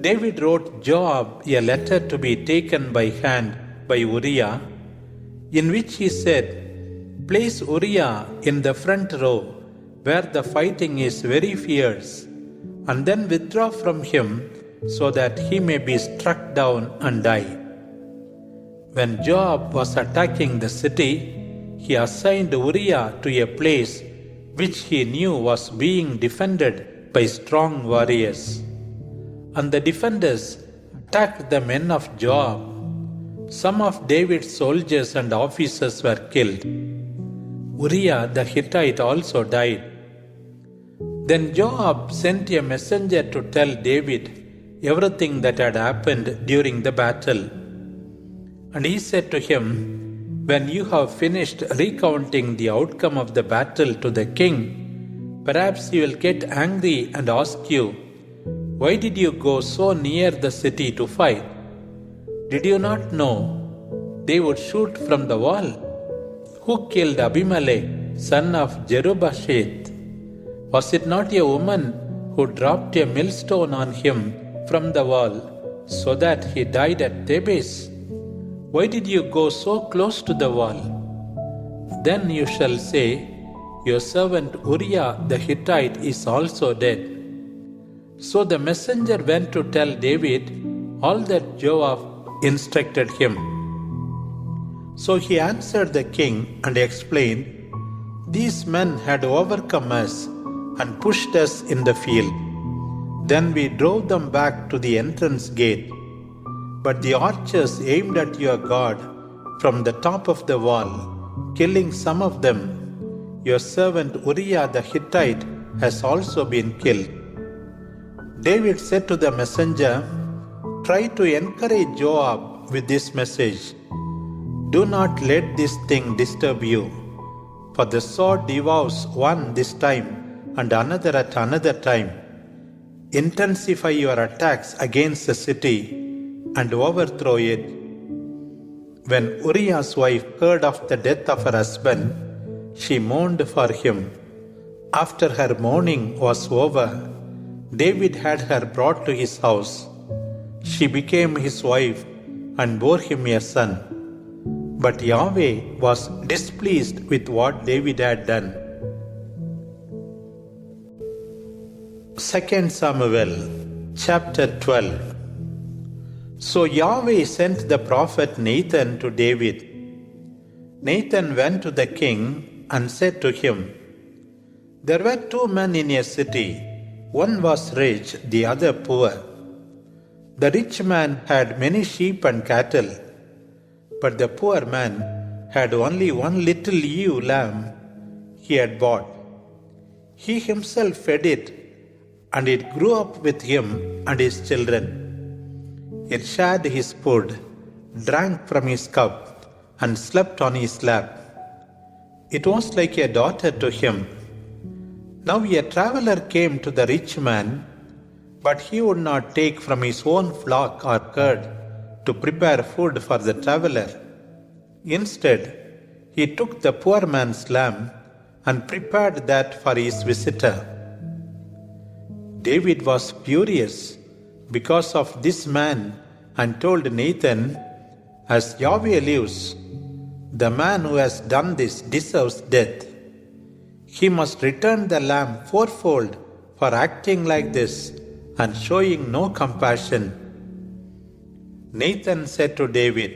David wrote Joab a letter to be taken by hand by Uriah, in which he said, "Place Uriah in the front row, where the fighting is very fierce, and then withdraw from him, so that he may be struck down and die." When Joab was attacking the city, he assigned Uriah to a place which he knew was being defended by strong warriors. And the defenders attacked the men of Joab. Some of David's soldiers and officers were killed. Uriah the Hittite also died. Then Joab sent a messenger to tell David everything that had happened during the battle. And he said to him, "When you have finished recounting the outcome of the battle to the king, perhaps he will get angry and ask you, 'Why did you go so near the city to fight? Did you not know they would shoot from the wall? Who killed Abimelech, son of Jerubasheth? Was it not a woman who dropped a millstone on him from the wall, so that he died at Thebes? Why did you go so close to the wall?' Then you shall say, 'Your servant Uriah the Hittite is also dead.'" So the messenger went to tell David all that Joab instructed him. So he answered the king and explained, "These men had overcome us and pushed us in the field. Then we drove them back to the entrance gate. But the archers aimed at your God from the top of the wall, killing some of them. Your servant Uriah the Hittite has also been killed." David said to the messenger, "Try to encourage Joab with this message. Do not let this thing disturb you, for the sword devours one this time and another at another time. Intensify your attacks against the city and overthrow it." When Uriah's wife heard of the death of her husband, she mourned for him. After her mourning was over, David had her brought to his house. She became his wife and bore him a son. But Yahweh was displeased with what David had done. 2 Samuel chapter 12. So Yahweh sent the prophet Nathan to David. Nathan went to the king and said to him, "There were 2 men in a city. One was rich, the other poor. The rich man had many sheep and cattle, but the poor man had only one little ewe lamb he had bought. He himself fed it, and it grew up with him and his children. It shared his food, drank from his cup, and slept on his lap. It was like a daughter to him. Now a traveler came to the rich man, but he would not take from his own flock or herd to prepare food for the traveler. Instead, he took the poor man's lamb and prepared that for his visitor." David was furious because of this man and told Nathan, "As Yahweh lives, the man who has done this deserves death. He must return the lamb fourfold for acting like this and showing no compassion." Nathan said to David,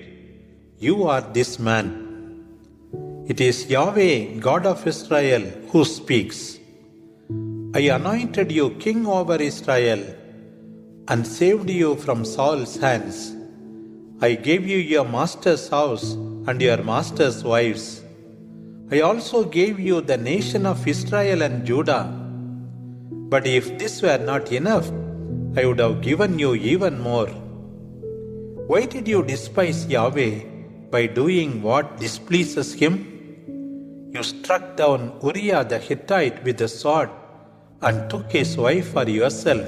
"You are this man. It is Yahweh, God of Israel, who speaks. I anointed you king over Israel and saved you from Saul's hands. I gave you your master's house and your master's wives. I also gave you the nation of Israel and Judah. But if this were not enough, I would have given you even more. Why did you despise Yahweh by doing what displeases him? You struck down Uriah the Hittite with the sword and took his wife for yourself.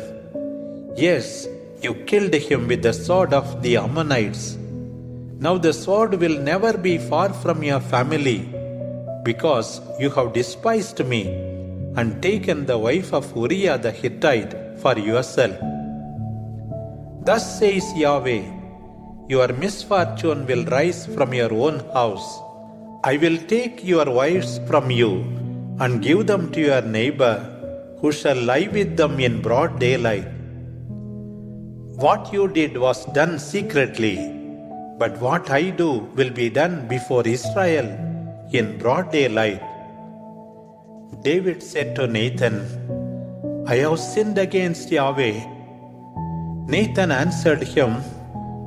Yes, you killed him with the sword of the Ammonites. Now the sword will never be far from your family, because you have despised me and taken the wife of Uriah the Hittite for yourself. Thus says Yahweh, your misfortune will rise from your own house. I will take your wives from you and give them to your neighbor, who shall lie with them in broad daylight. What you did was done secretly, but what I do will be done before Israel in broad daylight. David said to Nathan, I have sinned against Yahweh. Nathan answered him,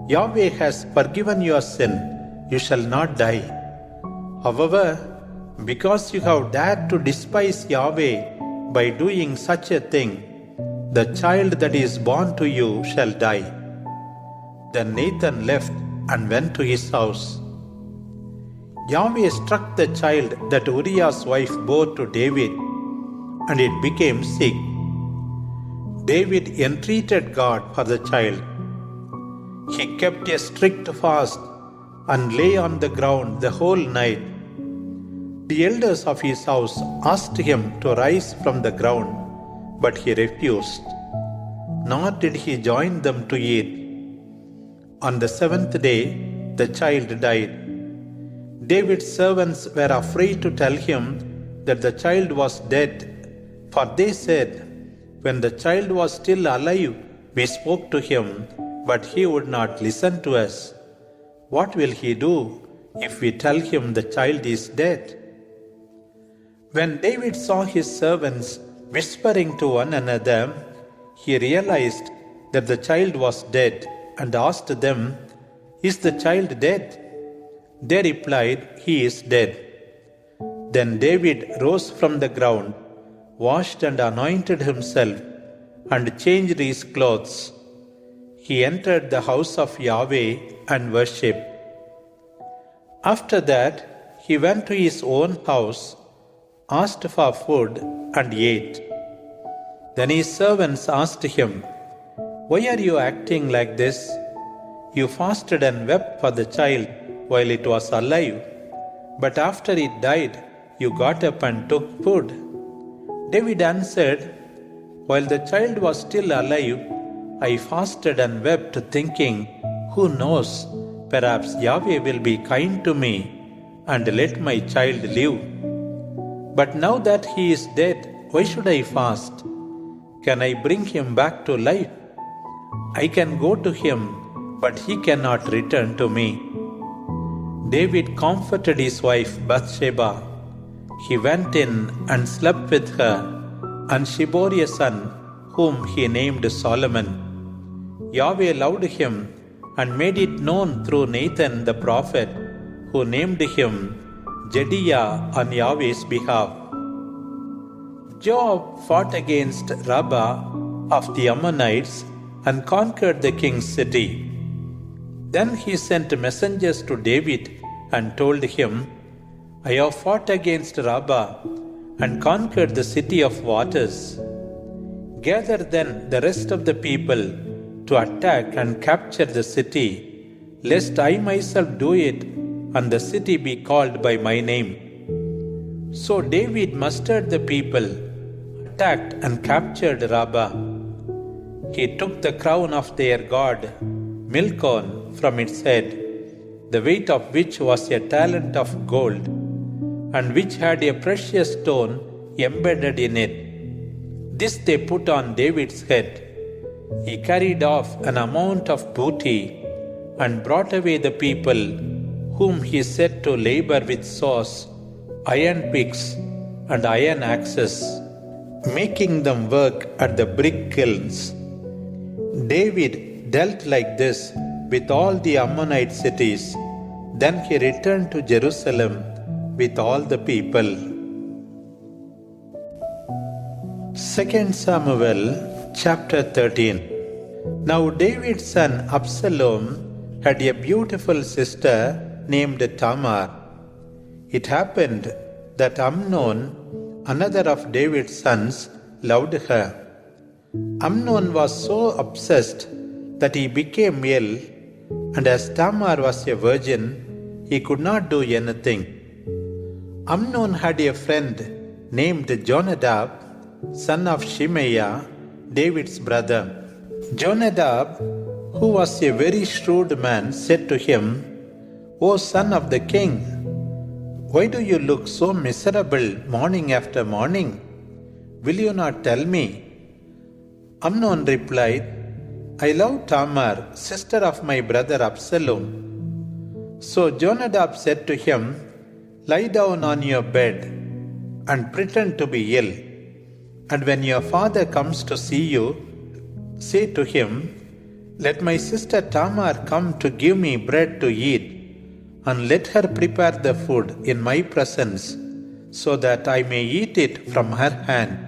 Yahweh has forgiven your sin, you shall not die. However, because you have dared to despise Yahweh by doing such a thing, the child that is born to you shall die. Then Nathan left and went to his house. Yahweh struck the child that Uriah's wife bore to David, and it became sick. David entreated God for the child. He kept a strict fast and lay on the ground the whole night. The elders of his house asked him to rise from the ground, but he refused, nor did he join them to eat. On the seventh day, the child died. David's servants were afraid to tell him that the child was dead, for they said, when the child was still alive, we spoke to him, but he would not listen to us. What will he do if we tell him the child is dead? When David saw his servants whispering to one another, he realized that the child was dead and asked them, Is the child dead? They replied, He is dead. Then David rose from the ground, washed and anointed himself, and changed his clothes. He entered the house of Yahweh and worshipped. After that, he went to his own house, asked for food, and ate. Then his servants asked him, Why are you acting like this? You fasted and wept for the child while it was alive, but after it died, you got up and took food. David answered, While the child was still alive, I fasted and wept, thinking, Who knows, perhaps Yahweh will be kind to me and let my child live. But now that he is dead, why should I fast? Can I bring him back to life? I can go to him, but he cannot return to me. David comforted his wife Bathsheba. He went in and slept with her, and she bore a son, whom he named Solomon. Yahweh loved him and made it known through Nathan the prophet, who named him Jediah on Yahweh's behalf. Joab fought against Rabbah of the Ammonites and conquered the king's city. Then he sent messengers to David and told him, I have fought against Rabbah and conquered the city of waters. Gather then the rest of the people to attack and capture the city, lest I myself do it and the city be called by my name. So David mustered the people, attacked and captured Rabbah. He took the crown of their god, Milcom, from its head, the weight of which was a talent of gold, and which had a precious stone embedded in it. This they put on David's head. He carried off an amount of booty and brought away the people, whom he set to labor with saws, iron picks, and iron axes, making them work at the brick kilns. David dealt like this with all the Ammonite cities. Then he returned to Jerusalem with all the people. 2 Samuel chapter 13. Now David's son Absalom had a beautiful sister named Tamar. It happened that Amnon, another of David's sons, loved her. Amnon was so obsessed that he became ill, and as Tamar was a virgin, he could not do anything. Amnon had a friend named Jonadab, son of Shimeiah, David's brother. Jonadab, who was a very shrewd man, said to him, "O son of the king, why do you look so miserable morning after morning? Will you not tell me?" Amnon replied, "I love Tamar, sister of my brother Absalom." So Jonadab said to him, "Lie down on your bed and pretend to be ill. And when your father comes to see you, say to him, 'Let my sister Tamar come to give me bread to eat, and let her prepare the food in my presence, so that I may eat it from her hand.'"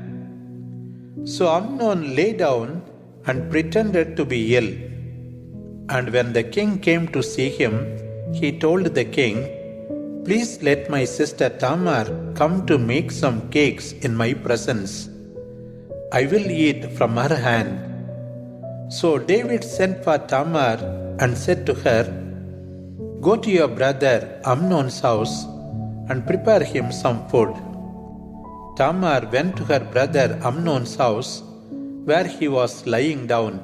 So Amnon lay down and pretended to be ill. And when the king came to see him, he told the king, "Please let my sister Tamar come to make some cakes in my presence. I will eat from her hand." So David sent for Tamar and said to her, "Go to your brother Amnon's house and prepare him some food." Tamar went to her brother Amnon's house, where he was lying down.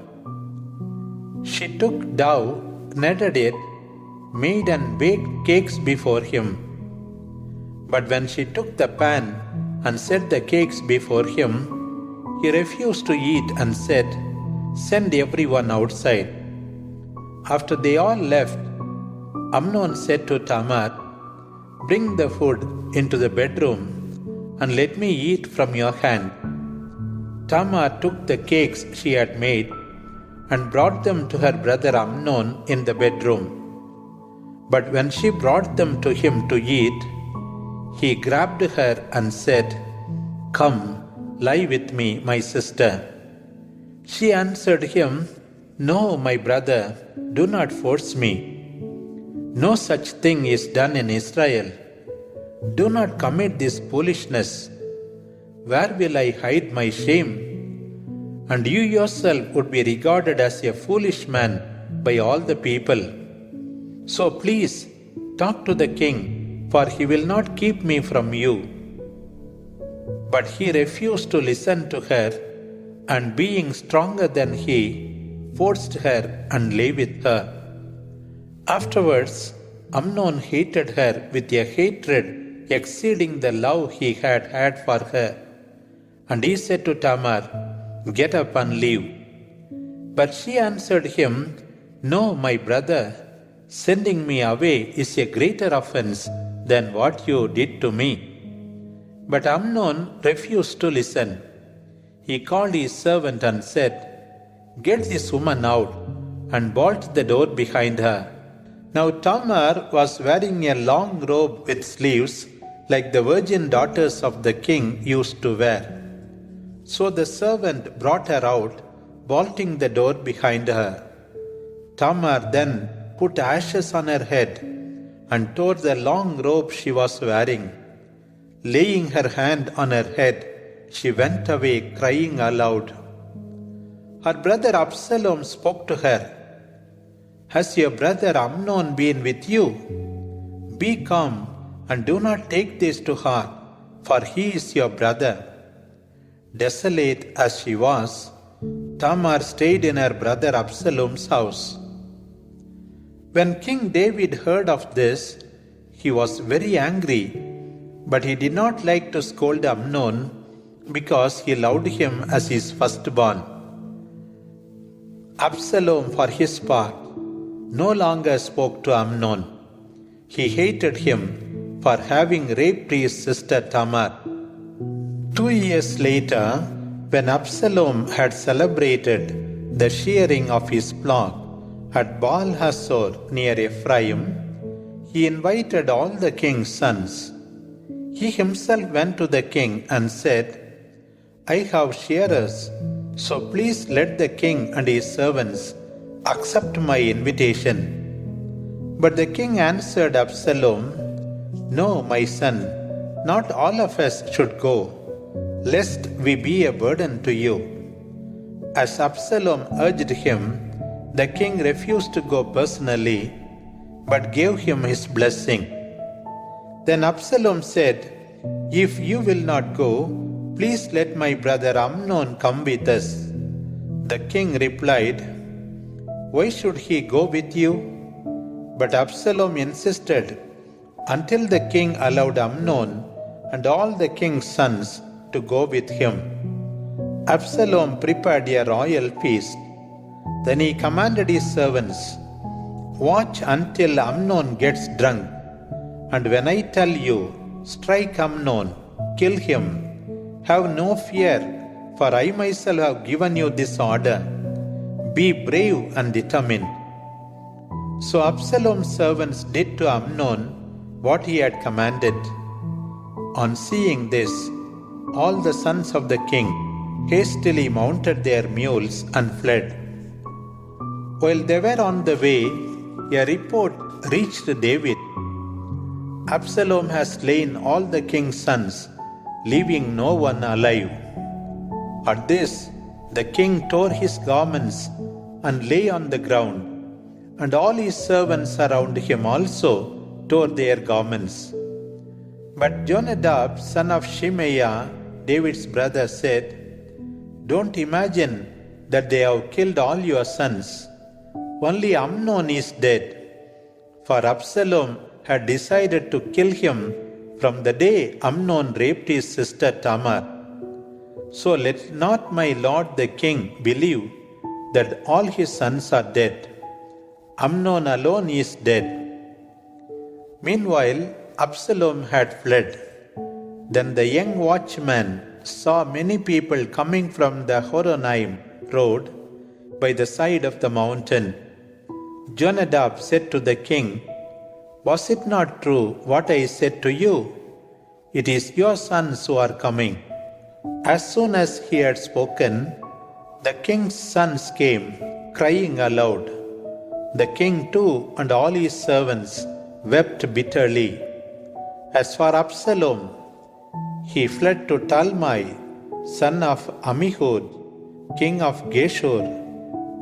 She took dough, kneaded it, made and baked cakes before him. But when she took the pan and set the cakes before him, he refused to eat and said, "Send everyone outside." After they all left, Amnon said to Tamar, "Bring the food into the bedroom and let me eat from your hand." Tamar took the cakes she had made and brought them to her brother Amnon in the bedroom. But when she brought them to him to eat, he grabbed her and said, "Come, lie with me, my sister." She answered him, "No, my brother, do not force me. No such thing is done in Israel. Do not commit this foolishness. Where will I hide my shame? And you yourself would be regarded as a foolish man by all the people. So please talk to the king, for he will not keep me from you." But he refused to listen to her, and being stronger than he, forced her and lay with her. Afterwards, Amnon hated her with a hatred exceeding the love he had had for her. And he said to Tamar, "Get up and leave." But she answered him, "No, my brother, sending me away is a greater offense than what you did to me." But Amnon refused to listen. He called his servant and said, "Get this woman out and bolt the door behind her." Now Tamar was wearing a long robe with sleeves, like the virgin daughters of the king used to wear. So the servant brought her out, bolting the door behind her. Tamar then put ashes on her head and tore the long robe she was wearing. Laying her hand on her head, she went away crying aloud. Her brother Absalom spoke to her, "Has your brother Amnon been with you? Be calm and do not take this to heart, for he is your brother." Desolate as she was, Tamar stayed in her brother Absalom's house. When King David heard of this, he was very angry, but he did not like to scold Amnon because he loved him as his firstborn. Absalom, for his part, no longer spoke to Amnon. He hated him for having raped his sister Tamar. 2 years later, when Absalom had celebrated the shearing of his flock at Baal Hasor near Ephraim, he invited all the king's sons. He himself went to the king and said, "I have shearers, so please let the king and his servants accept my invitation." But the king answered Absalom, "No, my son, not all of us should go, lest we be a burden to you." As Absalom urged him, the king refused to go personally, but gave him his blessing. Then Absalom said, "If you will not go, please let my brother Amnon come with us." The king replied, "Why should he go with you?" But Absalom insisted until the king allowed Amnon and all the king's sons to go with him. Absalom prepared a royal feast. Then he commanded his servants, "Watch until Amnon gets drunk, and when I tell you, strike Amnon, kill him. Have no fear, for I myself have given you this order. Be brave and determined." So Absalom's servants did to Amnon what he had commanded. On seeing this, all the sons of the king hastily mounted their mules and fled. While they were on the way, a report reached David, "Absalom has slain all the king's sons, leaving no one alive." At this, the king tore his garments and lay on the ground, and all his servants around him also tore their garments. But Jonadab, son of Shimeah, David's brother, said, "Don't imagine that they have killed all your sons. Only Amnon is dead." For Absalom had decided to kill him from the day Amnon raped his sister Tamar. So let not my lord the king believe that all his sons are dead. Amnon alone is dead. Meanwhile, Absalom had fled. Then the young watchman saw many people coming from the Horonaim road by the side of the mountain. Jonadab said to the king, "Was it not true what I said to you? It is your sons who are coming." As soon as he had spoken, the king's sons came, crying aloud. The king too and all his servants wept bitterly. As for Absalom, he fled to Talmai, son of Ammihud, king of Geshur,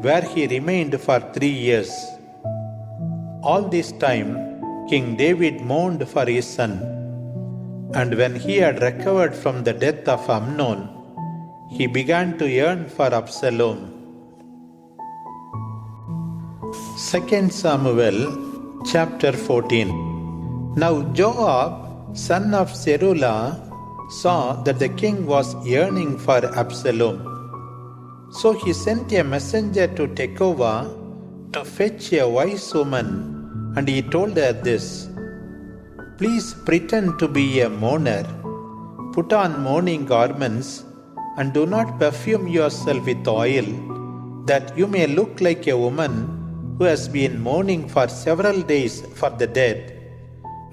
where he remained for 3 years. All this time, King David mourned for his son, and when he had recovered from the death of Amnon, he began to yearn for Absalom. 2 Samuel chapter 14. Now Joab, son of Zeruiah, saw that the king was yearning for Absalom. So he sent a messenger to Tekoa to fetch a wise woman, and he told her this, "Please pretend to be a mourner, put on mourning garments, and do not perfume yourself with oil, that you may look like a woman who has been mourning for several days for the dead,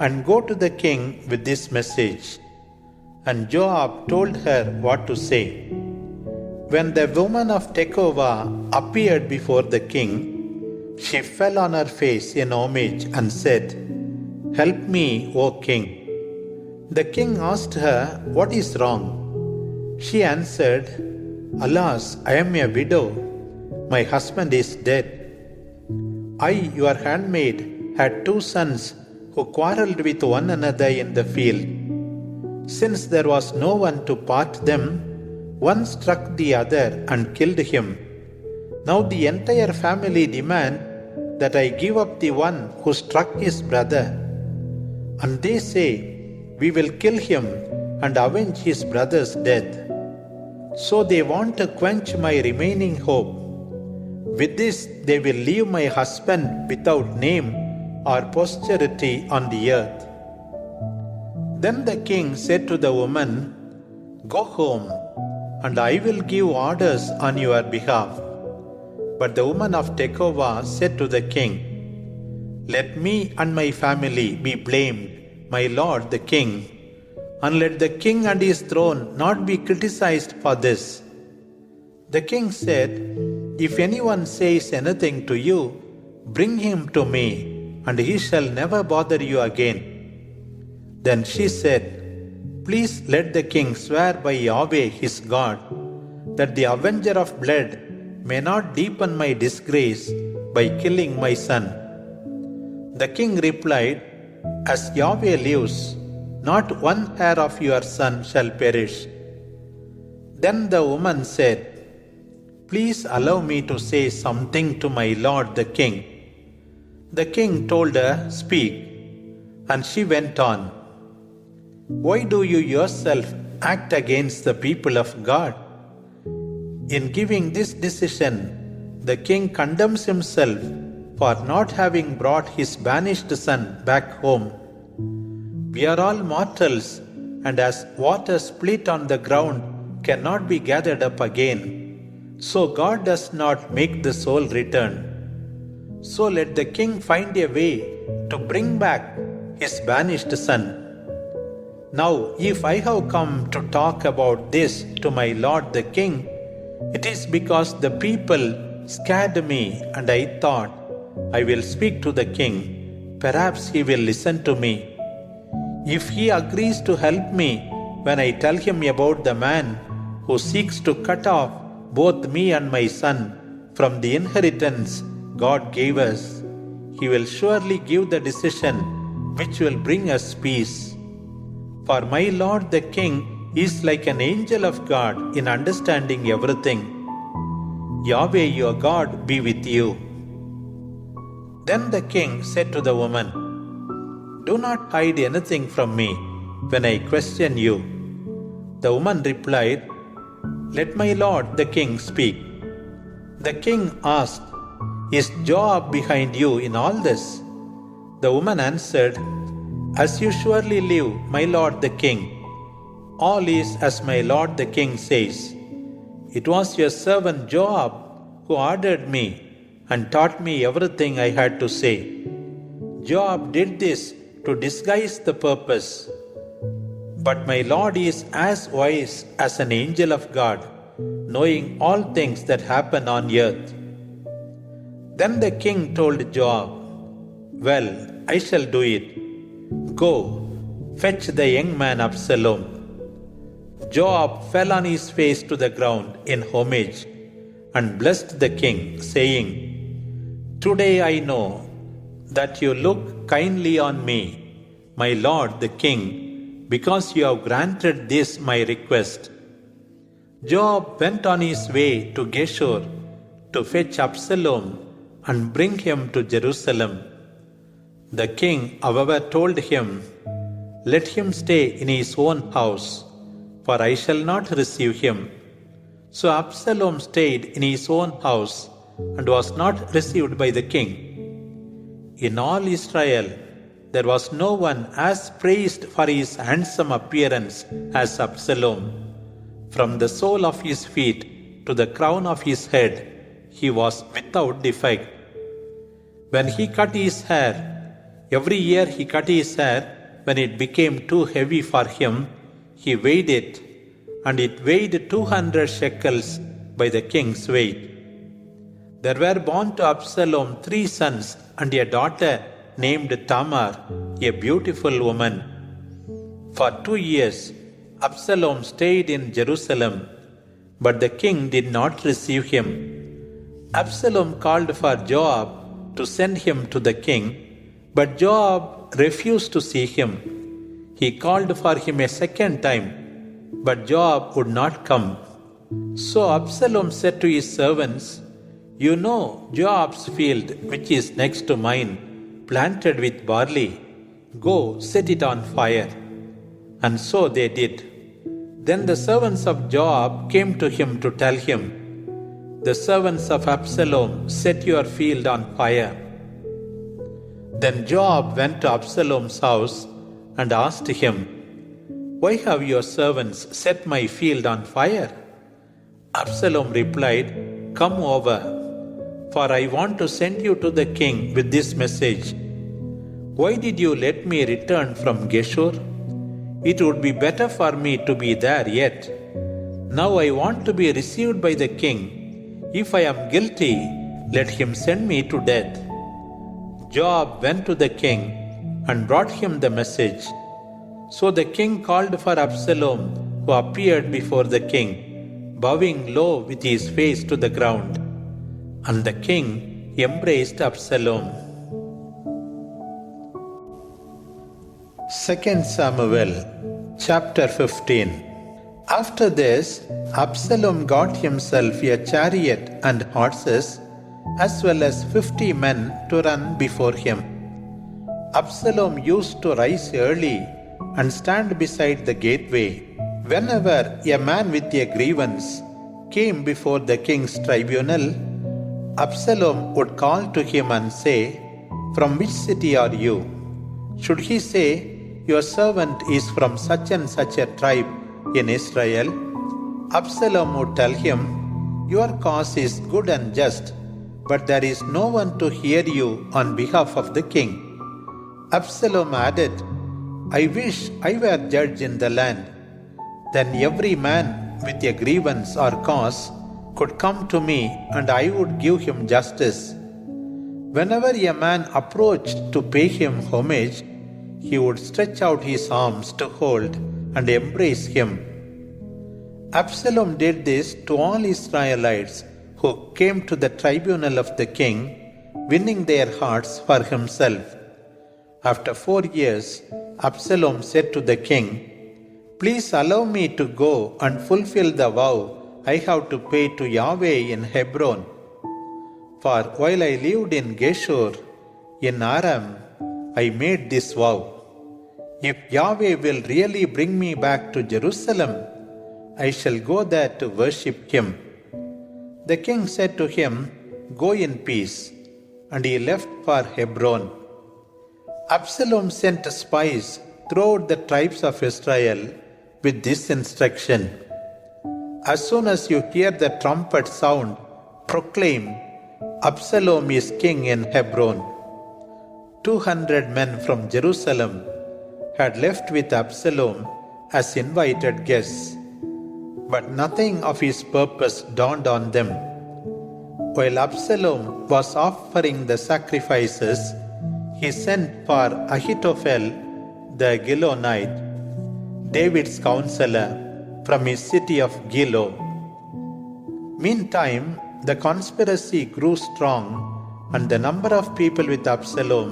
and go to the king with this message." And Joab told her what to say. When the woman of Tekoa appeared before the king, she fell on her face in homage and said, "Help me, O king." The king asked her, "What is wrong?" She answered, "Alas, I am a widow. My husband is dead. I, your handmaid, had 2 sons who quarreled with one another in the field. Since there was no one to part them, one struck the other and killed him. Now the entire family demand that I give up the one who struck his brother. And they say, 'We will kill him and avenge his brother's death.' So they want to quench my remaining hope. With this, they will leave my husband without name or posterity on the earth." Then the king said to the woman, "Go home, and I will give orders on your behalf." But the woman of Tekoa said to the king, "Let me and my family be blamed, my lord the king, and let the king and his throne not be criticized for this." The king said, "If anyone says anything to you, bring him to me, and he shall never bother you again." Then she said, "Please let the king swear by Yahweh his God, that the avenger of blood may not deepen my disgrace by killing my son." The king replied, "As Yahweh lives, not one hair of your son shall perish." Then the woman said, "Please allow me to say something to my lord the king." The king told her, "Speak," and she went on, "Why do you yourself act against the people of God? In giving this decision, the king condemns himself for not having brought his banished son back home. We are all mortals, and as water split on the ground cannot be gathered up again, so God does not make the soul return. So let the king find a way to bring back his banished son. Now, if I have come to talk about this to my lord the king, it is because the people scared me, and I thought, I will speak to the king. Perhaps he will listen to me. If he agrees to help me when I tell him about the man who seeks to cut off both me and my son from the inheritance God gave us, he will surely give the decision which will bring us peace. For my lord the king is like an angel of God in understanding everything. Yahweh your God be with you." Then the king said to the woman, "Do not hide anything from me when I question you." The woman replied, "Let my lord the king speak." The king asked, "Is Joab behind you in all this?" The woman answered, "As you surely live, my lord the king, all is as my lord the king says. It was your servant Joab who ordered me and taught me everything I had to say. Joab did this to disguise the purpose. But my Lord is as wise as an angel of God, knowing all things that happen on earth." Then the king told Joab, "Well, I shall do it. Go, fetch the young man Absalom." Joab fell on his face to the ground in homage and blessed the king, saying, "Today I know that you look kindly on me, my lord the king, because you have granted this my request." Joab went on his way to Geshur to fetch Absalom and bring him to Jerusalem. The king, however, told him, "Let him stay in his own house, for I shall not receive him." So Absalom stayed in his own house and was not received by the king. In all Israel, there was no one as praised for his handsome appearance as Absalom. From the sole of his feet to the crown of his head, he was without defect. When he cut his hair, every year he cut his hair when it became too heavy for him, he weighed it, and it weighed 200 shekels by the king's weight. There were born to Absalom 3 sons and a daughter named Tamar, a beautiful woman. For 2 years, Absalom stayed in Jerusalem, but the king did not receive him. Absalom called for Joab to send him to the king, but Joab refused to see him. He called for him a second time, but Joab would not come. So Absalom said to his servants, "You know Joab's field, which is next to mine, planted with barley. Go, set it on fire." And so they did. Then the servants of Joab came to him to tell him, "The servants of Absalom set your field on fire." Then Joab went to Absalom's house and asked him, "Why have your servants set my field on fire?" Absalom replied, "Come over, for I want to send you to the king with this message. Why did you let me return from Geshur? It would be better for me to be there yet. Now I want to be received by the king. If I am guilty, let him send me to death." Joab went to the king and brought him the message. So the king called for Absalom, who appeared before the king, bowing low with his face to the ground. And the king embraced Absalom. 2 Samuel chapter 15. After this, Absalom got himself a chariot and horses, as well as 50 men to run before him. Absalom used to rise early and stand beside the gateway. Whenever a man with a grievance came before the king's tribunal, Absalom would call to him and say, "From which city are you?" Should he say, "Your servant is from such and such a tribe in Israel," Absalom would tell him, "Your cause is good and just, but there is no one to hear you on behalf of the king." Absalom added, "I wish I were judge in the land. Then every man with a grievance or cause could come to me, and I would give him justice." Whenever a man approached to pay him homage, he would stretch out his arms to hold and embrace him. Absalom did this to all Israelites who came to the tribunal of the king, winning their hearts for himself. After 4 years, Absalom said to the king, "Please allow me to go and fulfill the vow I have to pay to Yahweh in Hebron. For while I lived in Geshur, in Aram, I made this vow. If Yahweh will really bring me back to Jerusalem, I shall go there to worship him." The king said to him, "Go in peace," and he left for Hebron. Absalom sent spies throughout the tribes of Israel with this instruction: "As soon as you hear the trumpet sound, proclaim, 'Absalom is king in Hebron.'" 200 men from Jerusalem had left with Absalom as invited guests, but nothing of his purpose dawned on them. While Absalom was offering the sacrifices, he sent for Ahithophel the Gilonite, David's counselor, from his city of Gilo. Meantime, the conspiracy grew strong, and the number of people with Absalom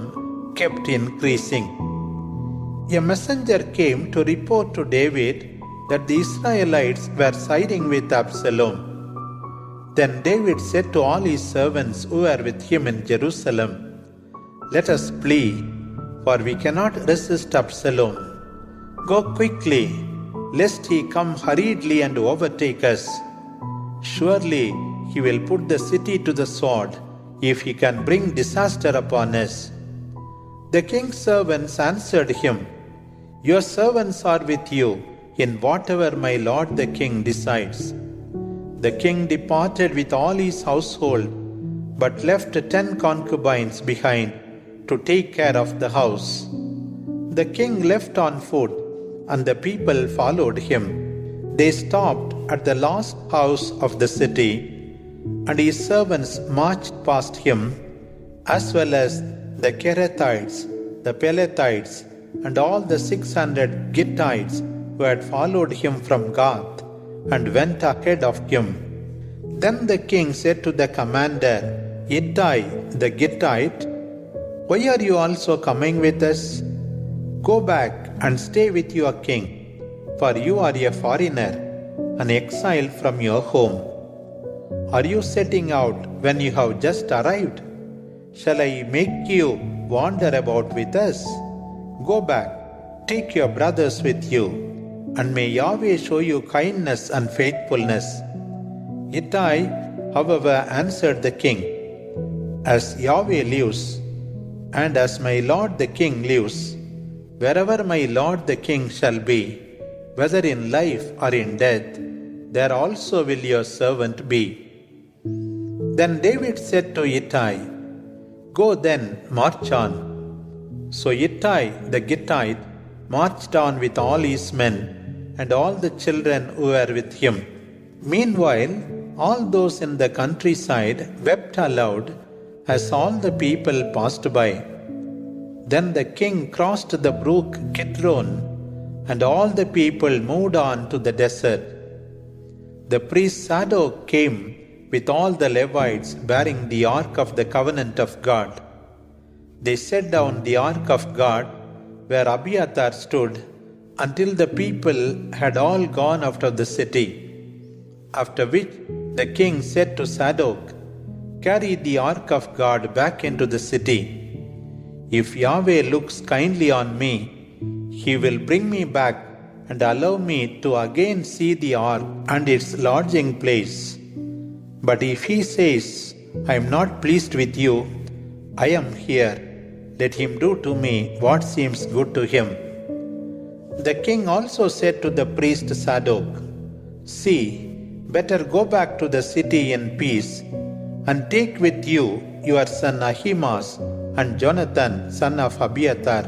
kept increasing. A messenger came to report to David that the Israelites were siding with Absalom. Then David said to all his servants who were with him in Jerusalem, "Let us flee, for we cannot resist Absalom. Go quickly, lest he come hurriedly and overtake us. Surely he will put the city to the sword if he can bring disaster upon us." The king's servants answered him, "Your servants are with you in whatever my lord the king decides." The king departed with all his household, but left 10 concubines behind to take care of the house. The king left on foot, and the people followed him. They stopped at the last house of the city, and his servants marched past him, as well as the Kerethites, the Pelethites, and all the 600 Gittites who had followed him from Gath, and went ahead of him. Then the king said to the commander, Ittai the Gittite, "Why are you also coming with us? Go back and stay with your king, for you are a foreigner, an exile from your home. Are you setting out when you have just arrived? Shall I make you wander about with us? Go back, take your brothers with you, and may Yahweh show you kindness and faithfulness." Ittai, however, answered the king, "As Yahweh lives, and as my lord the king lives, wherever my lord the king shall be, whether in life or in death, there also will your servant be." Then David said to Ittai, "Go then, march on." So Ittai the Gittite marched on with all his men and all the children who were with him. Meanwhile, all those in the countryside wept aloud as all the people passed by. Then the king crossed the brook Kidron, and all the people moved on to the desert. The priest Zadok came with all the Levites bearing the ark of the covenant of God. They set down the ark of God where Abiathar stood until the people had all gone out of the city. After which the king said to Zadok, "Carry the ark of God back into the city. If Yahweh looks kindly on me, he will bring me back and allow me to again see the ark and its lodging place. But if he says, I am not pleased with you, I am here, let him do to me what seems good to him." The king also said to the priest Zadok, "See, better go back to the city in peace, and take with you your son Ahimaaz and Jonathan, son of Abiathar.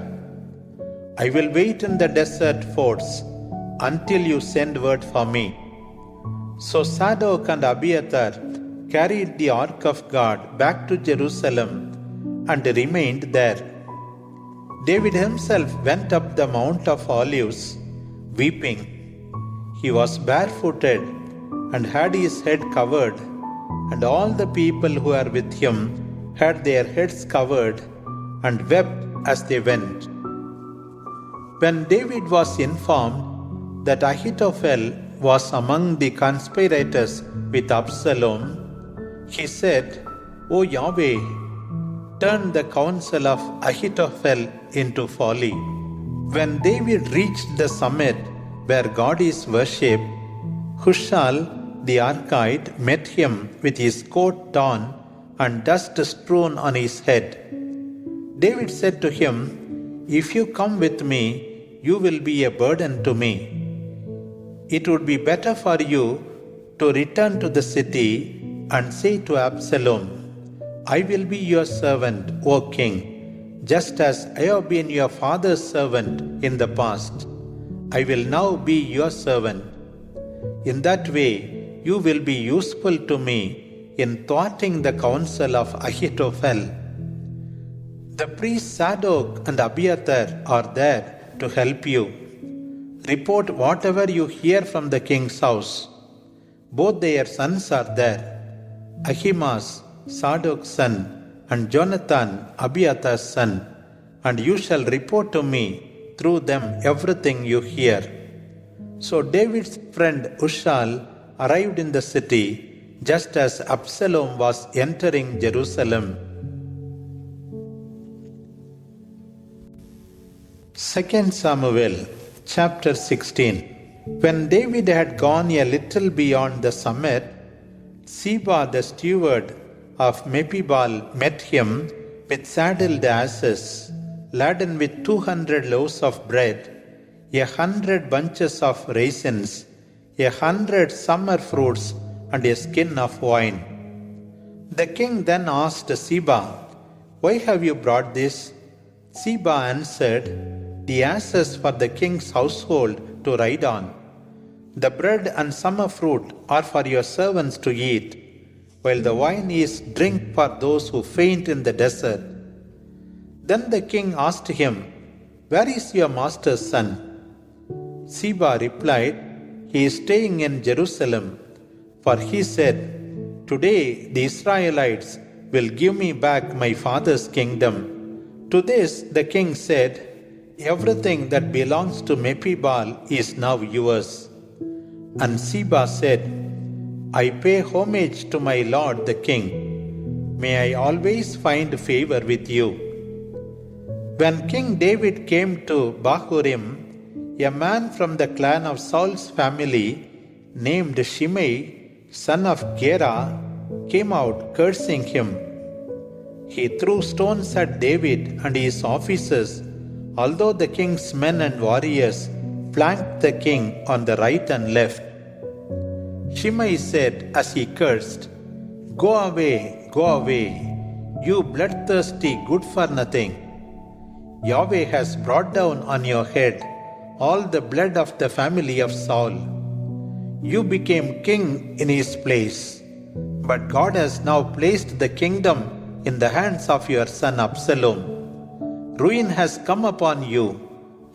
I will wait in the desert forts until you send word for me." So Zadok and Abiathar carried the ark of God back to Jerusalem and remained there. David himself went up the Mount of Olives, weeping. He was barefooted and had his head covered, and all the people who were with him had their heads covered and wept as they went. When David was informed that Ahithophel was among the conspirators with Absalom, he said, "O Yahweh, turn the counsel of Ahithophel into folly." When David reached the summit where God is worshipped, Hushal the Archite met him with his coat torn and dust strewn on his head. David said to him, "If you come with me, you will be a burden to me. It would be better for you to return to the city and say to Absalom, 'I will be your servant, O king, just as I have been your father's servant in the past. I will now be your servant.' In that way, you will be useful to me in thwarting the counsel of Ahithophel." The priests Zadok and Abiathar are there to help you. Report whatever you hear from the king's house. Both their sons are there, Ahimaaz, Zadok's son, and Jonathan, Abiathar's son, and you shall report to me through them everything you hear. So David's friend Hushal arrived in the city just as Absalom was entering Jerusalem. 2 Samuel chapter 16. When David had gone a little beyond the summit, Ziba the steward of Mepibal met him with saddled asses, laden with 200 loaves of bread, 100 bunches of raisins, 100 summer fruits, and a skin of wine. The king then asked Ziba, "Why have you brought this?" Ziba answered, "The asses for the king's household to ride on. The bread and summer fruit are for your servants to eat, while the wine is drink for those who faint in the desert." Then the king asked him, "Where is your master's son?" Ziba replied, "He is staying in Jerusalem, for he said, 'Today the Israelites will give me back my father's kingdom.'" To this the king said, "Everything that belongs to Mepibal is now yours." And Ziba said, "I pay homage to my lord the king. May I always find favor with you." When King David came to Bahurim, a man from the clan of Saul's family named Shimei, son of Gera, came out cursing him. He threw stones at David and his officers, although the king's men and warriors flanked the king on the right and left. Shimei said as he cursed, go away, you bloodthirsty good-for-nothing. Yahweh has brought down on your head all the blood of the family of Saul. You became king in his place, but God has now placed the kingdom in the hands of your son Absalom. Ruin has come upon you,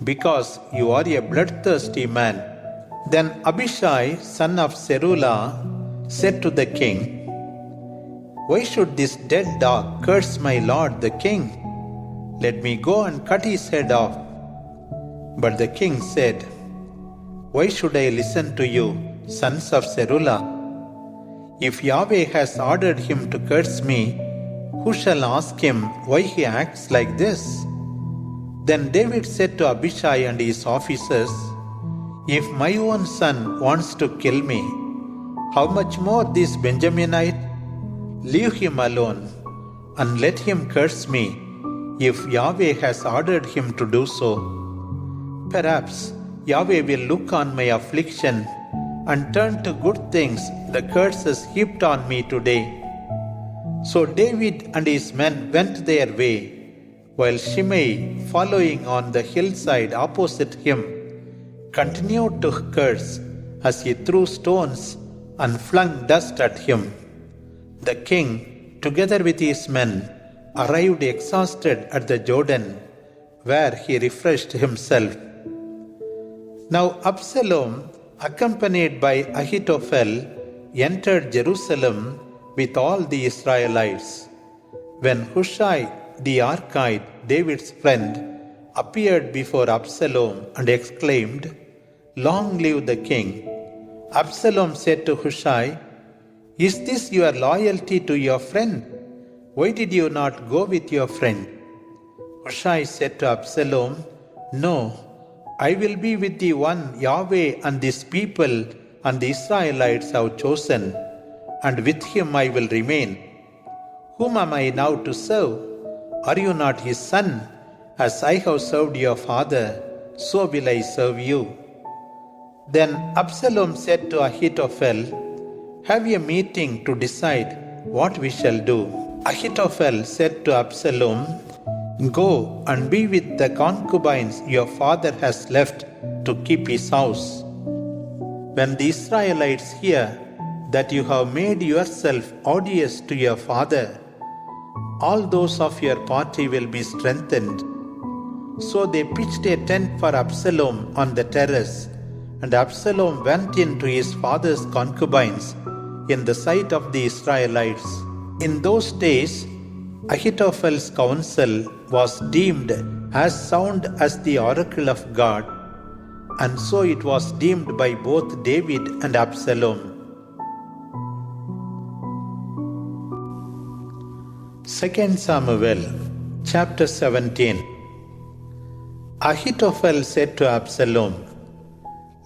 because you are a bloodthirsty man. Then Abishai, son of Zeruiah, said to the king, Why should this dead dog curse my lord the king? Let me go and cut his head off. But the king said, Why should I listen to you, sons of Zeruiah? If Yahweh has ordered him to curse me, who shall ask him why he acts like this? Then David said to Abishai and his officers, If my own son wants to kill me, how much more this Benjaminite? Leave him alone and let him curse me, if Yahweh has ordered him to do so. Perhaps Yahweh will look on my affliction and turn to good things the curses heaped on me today. So David and his men went their way, while Shimei, following on the hillside opposite him, continued to curse as he threw stones and flung dust at him. The king, together with his men, arrived exhausted at the Jordan, where he refreshed himself. Now Absalom, accompanied by Ahithophel, entered Jerusalem with all the Israelites. When Hushai the Archite, David's friend, appeared before Absalom and exclaimed, Long live the king! Absalom said to Hushai, Is this your loyalty to your friend? Why did you not go with your friend? Hushai said to Absalom, No, I will be with the one Yahweh and this people and the Israelites have chosen, and with him I will remain. Whom am I now to serve? Are you not his son? As I have served your father, so will I serve you. Then Absalom said to Ahithophel, Have a meeting to decide what we shall do. Ahithophel said to Absalom, Go and be with the concubines your father has left to keep his house. When the Israelites hear that you have made yourself odious to your father, all those of your party will be strengthened. So they pitched a tent for Absalom on the terrace, and Absalom went in to his father's concubines in the sight of the Israelites. In those days, Ahithophel's counsel was deemed as sound as the oracle of God, and so it was deemed by both David and Absalom. 2 Samuel chapter 17. Ahithophel said to Absalom,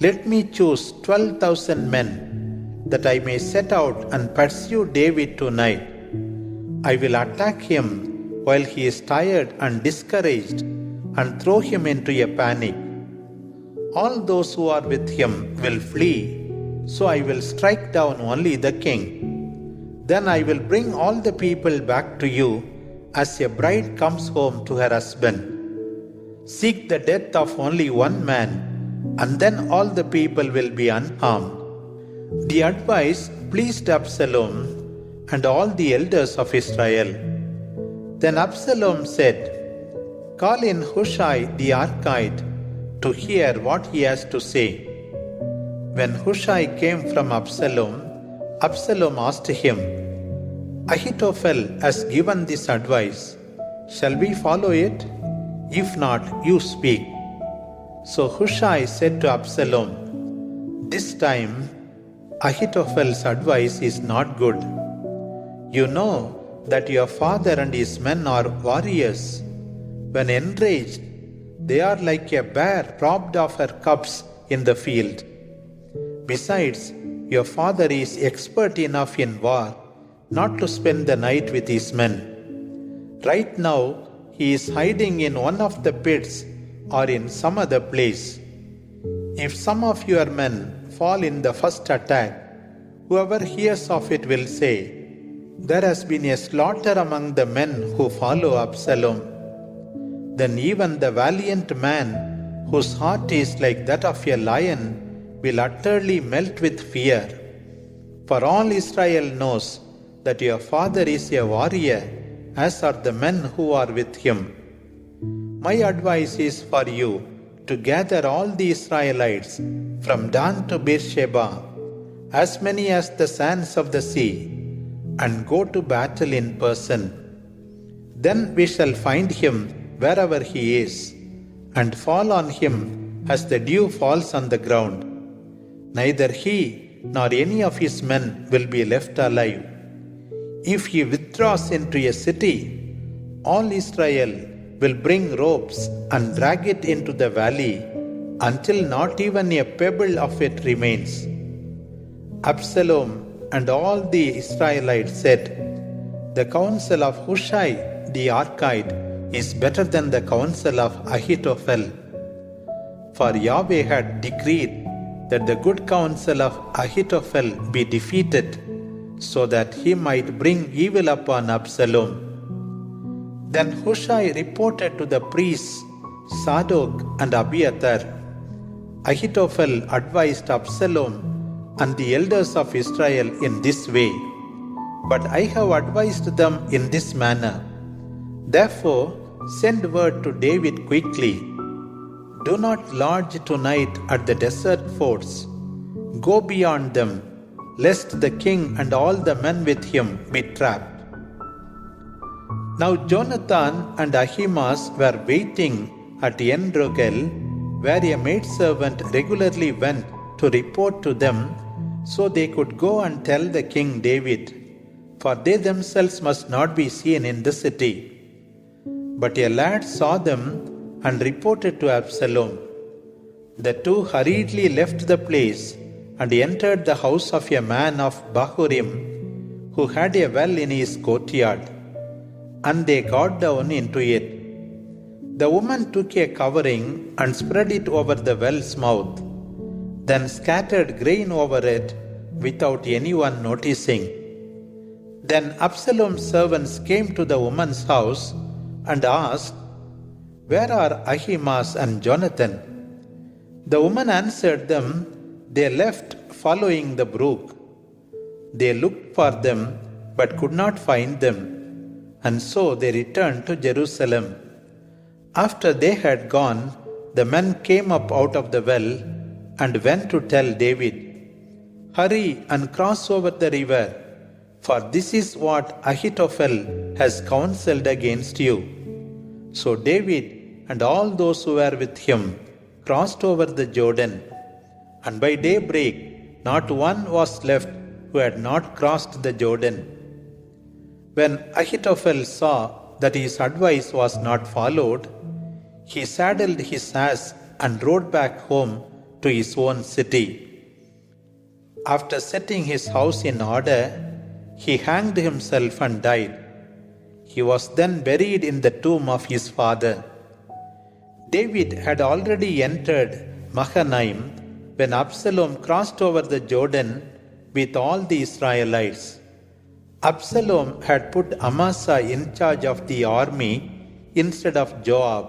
Let me choose 12,000 men, that I may set out and pursue David tonight. I will attack him while he is tired and discouraged, and throw him into a panic. All those who are with him will flee, so I will strike down only the king. Then I will bring all the people back to you as a bride comes home to her husband. Seek the death of only one man, and then all the people will be unharmed. The advice pleased Absalom and all the elders of Israel. Then Absalom said, Call in Hushai the Archite to hear what he has to say. When Hushai came from Absalom, Absalom asked him, Ahithophel has given this advice. Shall we follow it? If not, you speak. So Hushai said to Absalom, This time Ahithophel's advice is not good. You know that your father and his men are warriors. When enraged, they are like a bear robbed of her cubs in the field. Besides, your father is expert enough in war not to spend the night with his men. Right now, he is hiding in one of the pits or in some other place. If some of your men fall in the first attack, whoever hears of it will say, There has been a slaughter among the men who follow Absalom. Then even the valiant man, whose heart is like that of a lion, will utterly melt with fear. For all Israel knows that your father is a warrior, as are the men who are with him. My advice is for you to gather all the Israelites from Dan to Beersheba, as many as the sands of the sea, and go to battle in person. Then we shall find him wherever he is, and fall on him as the dew falls on the ground. Neither he nor any of his men will be left alive. If he withdraws into a city, all Israel will bring ropes and drag it into the valley until not even a pebble of it remains. Absalom and all the Israelites said, The counsel of Hushai the Archite is better than the counsel of Ahithophel. For Yahweh had decreed that the good counsel of Ahithophel be defeated, so that he might bring evil upon Absalom. Then Hushai reported to the priests Zadok and Abiathar, Ahithophel advised Absalom and the elders of Israel in this way, but I have advised them in this manner. Therefore, send word to David quickly. Do not lodge tonight at the desert forts. Go beyond them, lest the king and all the men with him be trapped. Now Jonathan and Ahimaaz were waiting at En-Rogel, where a maidservant regularly went to report to them, so they could go and tell the king David, for they themselves must not be seen in the city. But a lad saw them and reported to Absalom. The two hurriedly left the place and entered the house of a man of Bahurim, who had a well in his courtyard, and they got down into it. The woman took a covering and spread it over the well's mouth, then scattered grain over it without anyone noticing. Then Absalom's servants came to the woman's house and asked, Where are Ahimaaz and Jonathan? The woman answered them, They left following the brook. They looked for them but could not find them, and so they returned to Jerusalem. After they had gone, the men came up out of the well and went to tell David, Hurry and cross over the river, for this is what Ahithophel has counseled against you. So David and all those who were with him crossed over the Jordan, and by daybreak not one was left who had not crossed the Jordan. When Ahithophel saw that his advice was not followed, he saddled his ass and rode back home to his own city. After setting his house in order, he hanged himself and died. He was then buried in the tomb of his father. David had already entered Mahanaim when Absalom crossed over the Jordan with all the Israelites. Absalom had put Amasa in charge of the army instead of Joab.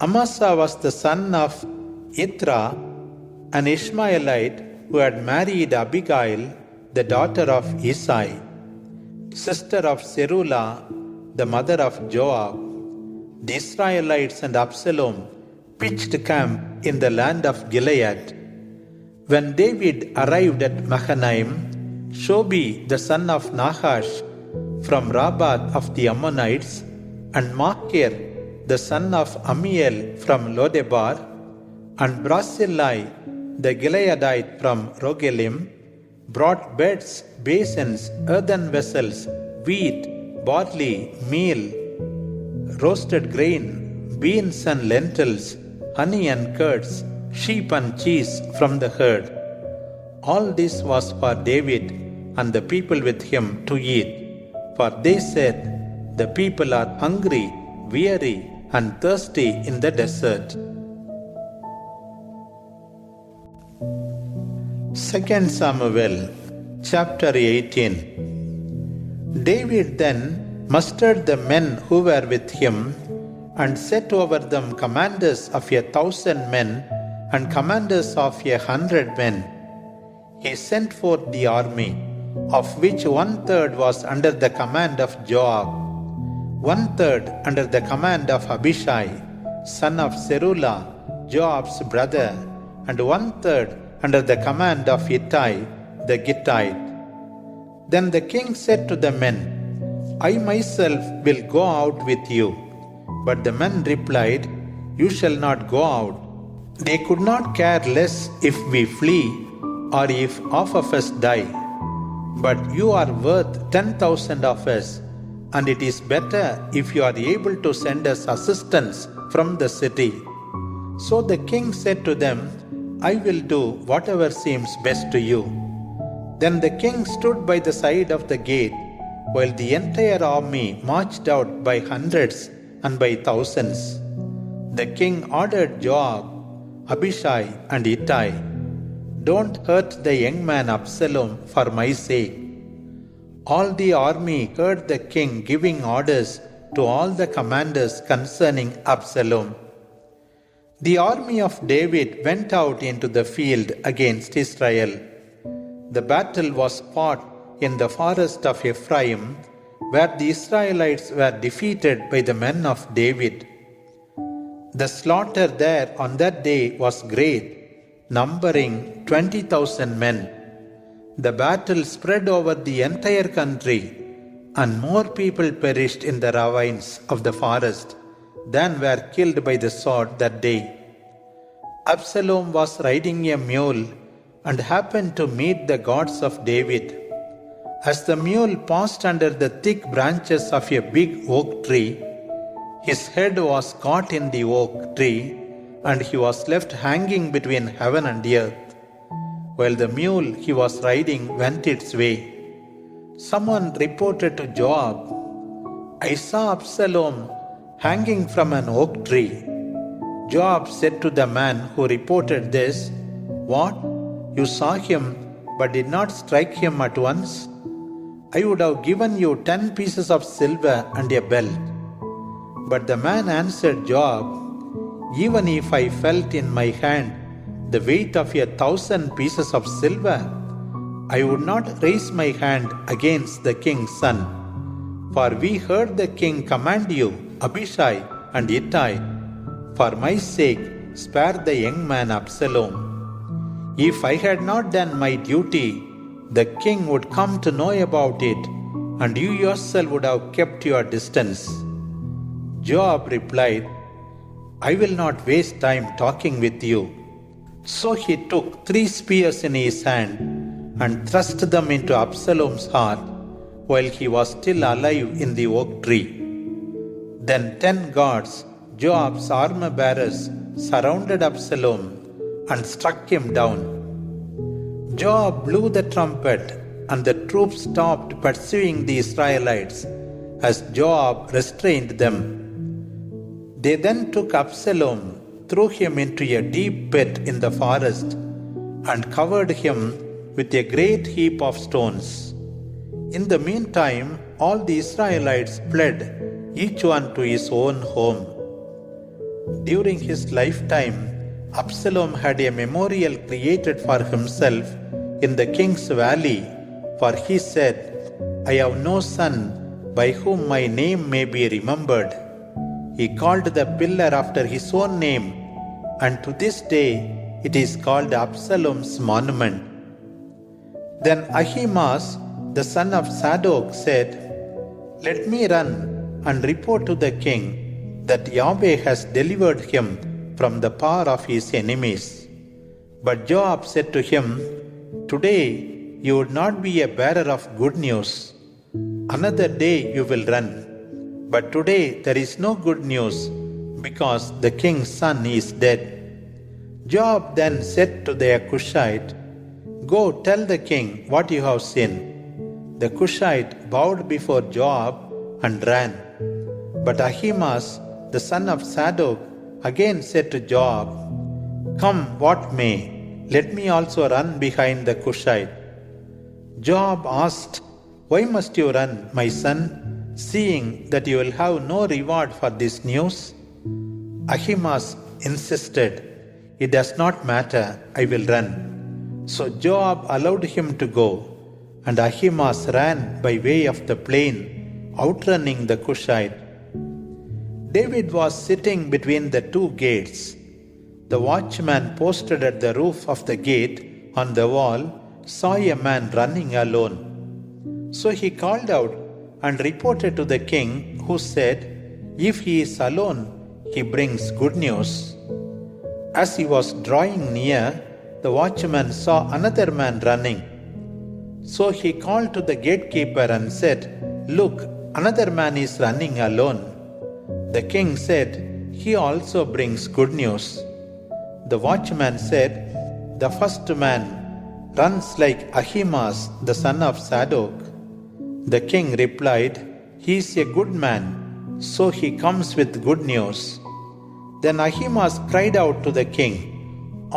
Amasa was the son of Ithra, an Ishmaelite who had married Abigail, the daughter of Isai, sister of Serula, the mother of Joab. The Israelites and Absalom pitched camp in the land of Gilead. When David arrived at Mahanaim, Shobi, the son of Nahash, from Rabbah of the Ammonites, and Machir, the son of Amiel from Lodebar, and Barzillai, the Gileadite from Rogelim, brought beds, basins, earthen vessels, wheat, barley, meal, roasted grain, beans and lentils, honey and curds, sheep and cheese from the herd. All this was for David and the people with him to eat, for they said, The people are hungry, weary, and thirsty in the desert. 2 Samuel chapter 18. David then mustered the men who were with him and set over them commanders of 1,000 men and commanders of 100 men. He sent forth the army, of which 1/3 was under the command of Joab, 1/3 under the command of Abishai, son of Zeruiah, Joab's brother, and 1/3 under the command of Ittai the Gittite. Then the king said to the men, I myself will go out with you. But the men replied, You shall not go out. They could not care less if we flee or if half of us die. But you are worth 10,000 of us, and it is better if you are able to send us assistance from the city. So the king said to them, I will do whatever seems best to you. Then the king stood by the side of the gate, while the entire army marched out by hundreds and by thousands. The king ordered Joab, Abishai, and Ittai, Don't hurt the young man Absalom for my sake. All the army heard the king giving orders to all the commanders concerning Absalom. The army of David went out into the field against Israel. The battle was fought in the forest of Ephraim, where the Israelites were defeated by the men of David. The slaughter there on that day was great, numbering 20,000 men. The battle spread over the entire country, and more people perished in the ravines of the forest than were killed by the sword that day. Absalom was riding a mule and happened to meet the gods of David. As the mule passed under the thick branches of a big oak tree, his head was caught in the oak tree, and he was left hanging between heaven and earth, while the mule he was riding went its way. Someone reported to Joab, I saw Absalom hanging from an oak tree. Joab said to the man who reported this, What? You saw him, but did not strike him at once? I would have given you 10 pieces of silver and a belt. But the man answered Joab, Even if I felt in my hand the weight of 1,000 pieces of silver, I would not raise my hand against the king's son. For we heard the king command you, Abishai and Ittai, For my sake, spare the young man Absalom. If I had not done my duty, the king would come to know about it, and you yourself would have kept your distance. Joab replied, I will not waste time talking with you. So he took 3 spears in his hand and thrust them into Absalom's heart while he was still alive in the oak tree. Then 10 guards, Joab's armor bearers, surrounded Absalom and struck him down. Joab blew the trumpet, and the troops stopped pursuing the Israelites as Joab restrained them. They then took Absalom, threw him into a deep pit in the forest, and covered him with a great heap of stones. In the meantime, all the Israelites fled, each one to his own home. During his lifetime, Absalom had a memorial created for himself in the king's valley, for he said, I have no son by whom my name may be remembered. He called the pillar after his own name, and to this day it is called Absalom's monument. Then Ahimaaz, the son of Zadok, said, Let me run and report to the king that Yahweh has delivered him from the power of his enemies. But Joab said to him, Today you would not be a bearer of good news. Another day you will run. But today there is no good news, because the king's son is dead. Joab then said to the Cushite, Go tell the king what you have seen. The Cushite bowed before Joab and ran. But Ahimaaz, the son of Zadok, again said to Joab, Come what may, let me also run behind the Cushite. Joab asked, Why must you run, my son, seeing that you will have no reward for this news? Ahimaaz insisted, It does not matter, I will run. So Joab allowed him to go, and Ahimaaz ran by way of the plain, outrunning the Cushite, David was sitting between the two gates. The watchman posted at the roof of the gate on the wall saw a man running alone. So he called out and reported to the king, who said, "If he is alone, he brings good news." As he was drawing near, the watchman saw another man running. So he called to the gatekeeper and said, "Look, another man is running alone." The king said, "He also brings good news." The watchman said, "The first man runs like Ahimaaz, the son of Zadok." The king replied, "He is a good man, so he comes with good news." Then Ahimaaz cried out to the king,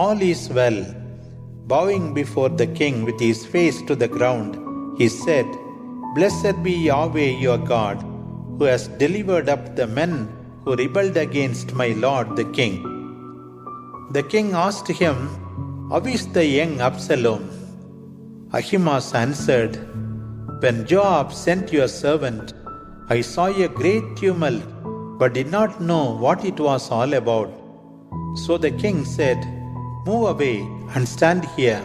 "All is well." Bowing before the king with his face to the ground, he said, "Blessed be Yahweh your God, who has delivered up the men who rebelled against my lord the king." The king asked him, "How is the young Absalom?" Ahimaaz answered, "When Joab sent your servant, I saw a great tumult, but did not know what it was all about." So the king said, "Move away and stand here."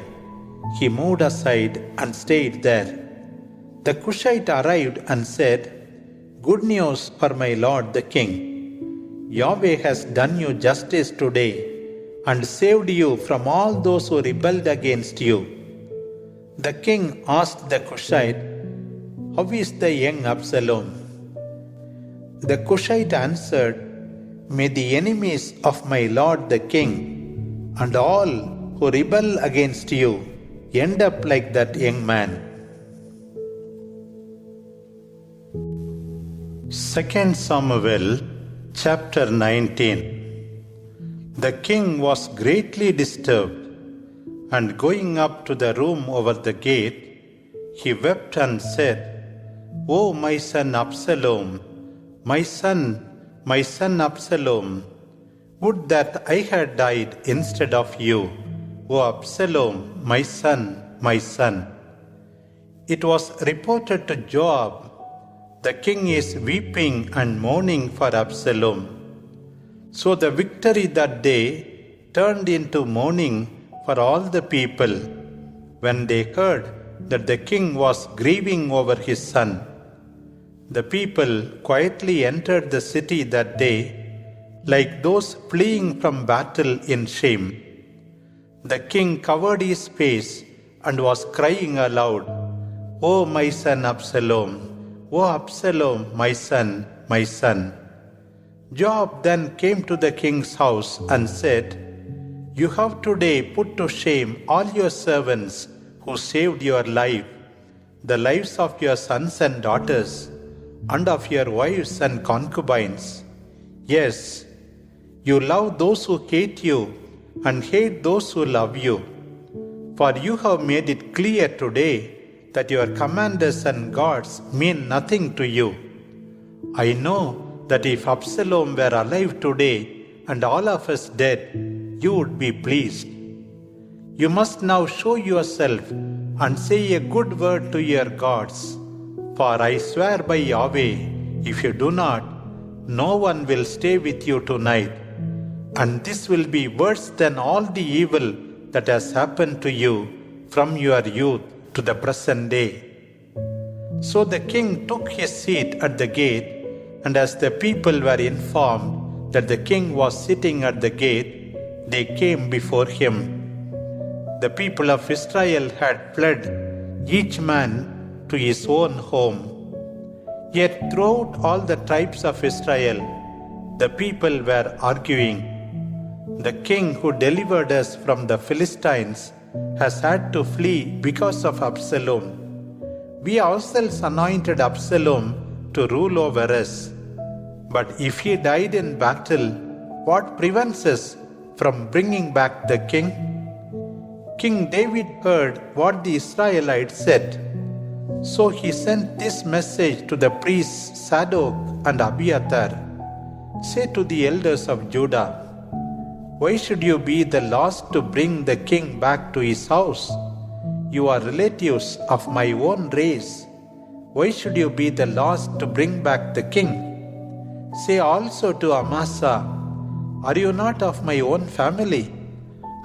He moved aside and stayed there. The Cushite arrived and said, "Good news for my lord the king. Yahweh has done you justice today and saved you from all those who rebelled against you." The king asked the Cushite, "How is the young Absalom?" The Cushite answered, "May the enemies of my lord the king and all who rebel against you end up like that young man." 2 Samuel chapter 19. The king was greatly disturbed, and going up to the room over the gate, he wept and said, "O my son Absalom, my son Absalom, would that I had died instead of you, O Absalom, my son, my son." It was reported to Joab, "The king is weeping and mourning for Absalom." So the victory that day turned into mourning for all the people when they heard that the king was grieving over his son. The people quietly entered the city that day, like those fleeing from battle in shame. The king covered his face and was crying aloud, "O my son Absalom, O Absalom, my son, my son." Joab then came to the king's house and said, "You have today put to shame all your servants who saved your life, the lives of your sons and daughters, and of your wives and concubines. Yes, you love those who hate you and hate those who love you. For you have made it clear today that your commanders and gods mean nothing to you. I know that if Absalom were alive today and all of us dead, you would be pleased. You must now show yourself and say a good word to your gods. For I swear by Yahweh, if you do not, no one will stay with you tonight, and this will be worse than all the evil that has happened to you from your youth to the present day." So the king took his seat at the gate, and as the people were informed that the king was sitting at the gate, they came before him. The people of Israel had fled, each man to his own home. Yet throughout all the tribes of Israel, the people were arguing, "The king who delivered us from the Philistines has had to flee because of Absalom. We ourselves anointed Absalom to rule over us. But if he died in battle, what prevents us from bringing back the king?" King David heard what the Israelites said. So he sent this message to the priests Zadok and Abiathar, "Say to the elders of Judah, why should you be the last to bring the king back to his house? You are relatives of my own race. Why should you be the last to bring back the king? Say also to Amasa, are you not of my own family?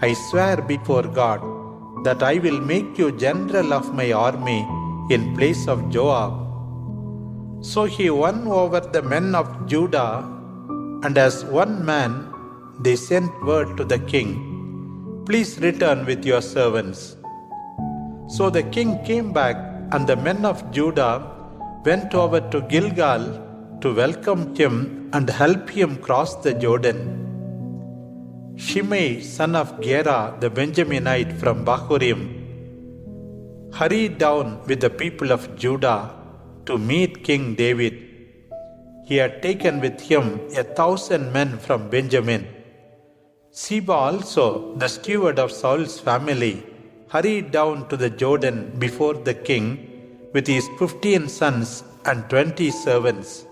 I swear before God that I will make you general of my army in place of Joab. So he won over the men of Judah, and as one man they sent word to the king, please return with your servants. So the king came back, and the men of Judah went over to Gilgal to welcome him and help him cross the Jordan. Shimei, son of Gera, the Benjaminite from Bahurim, hurried down with the people of Judah to meet King David. He had taken with him 1,000 men from Benjamin. Ziba also, the steward of Saul's family, hurried down to the Jordan before the king with his 15 sons and 20 servants.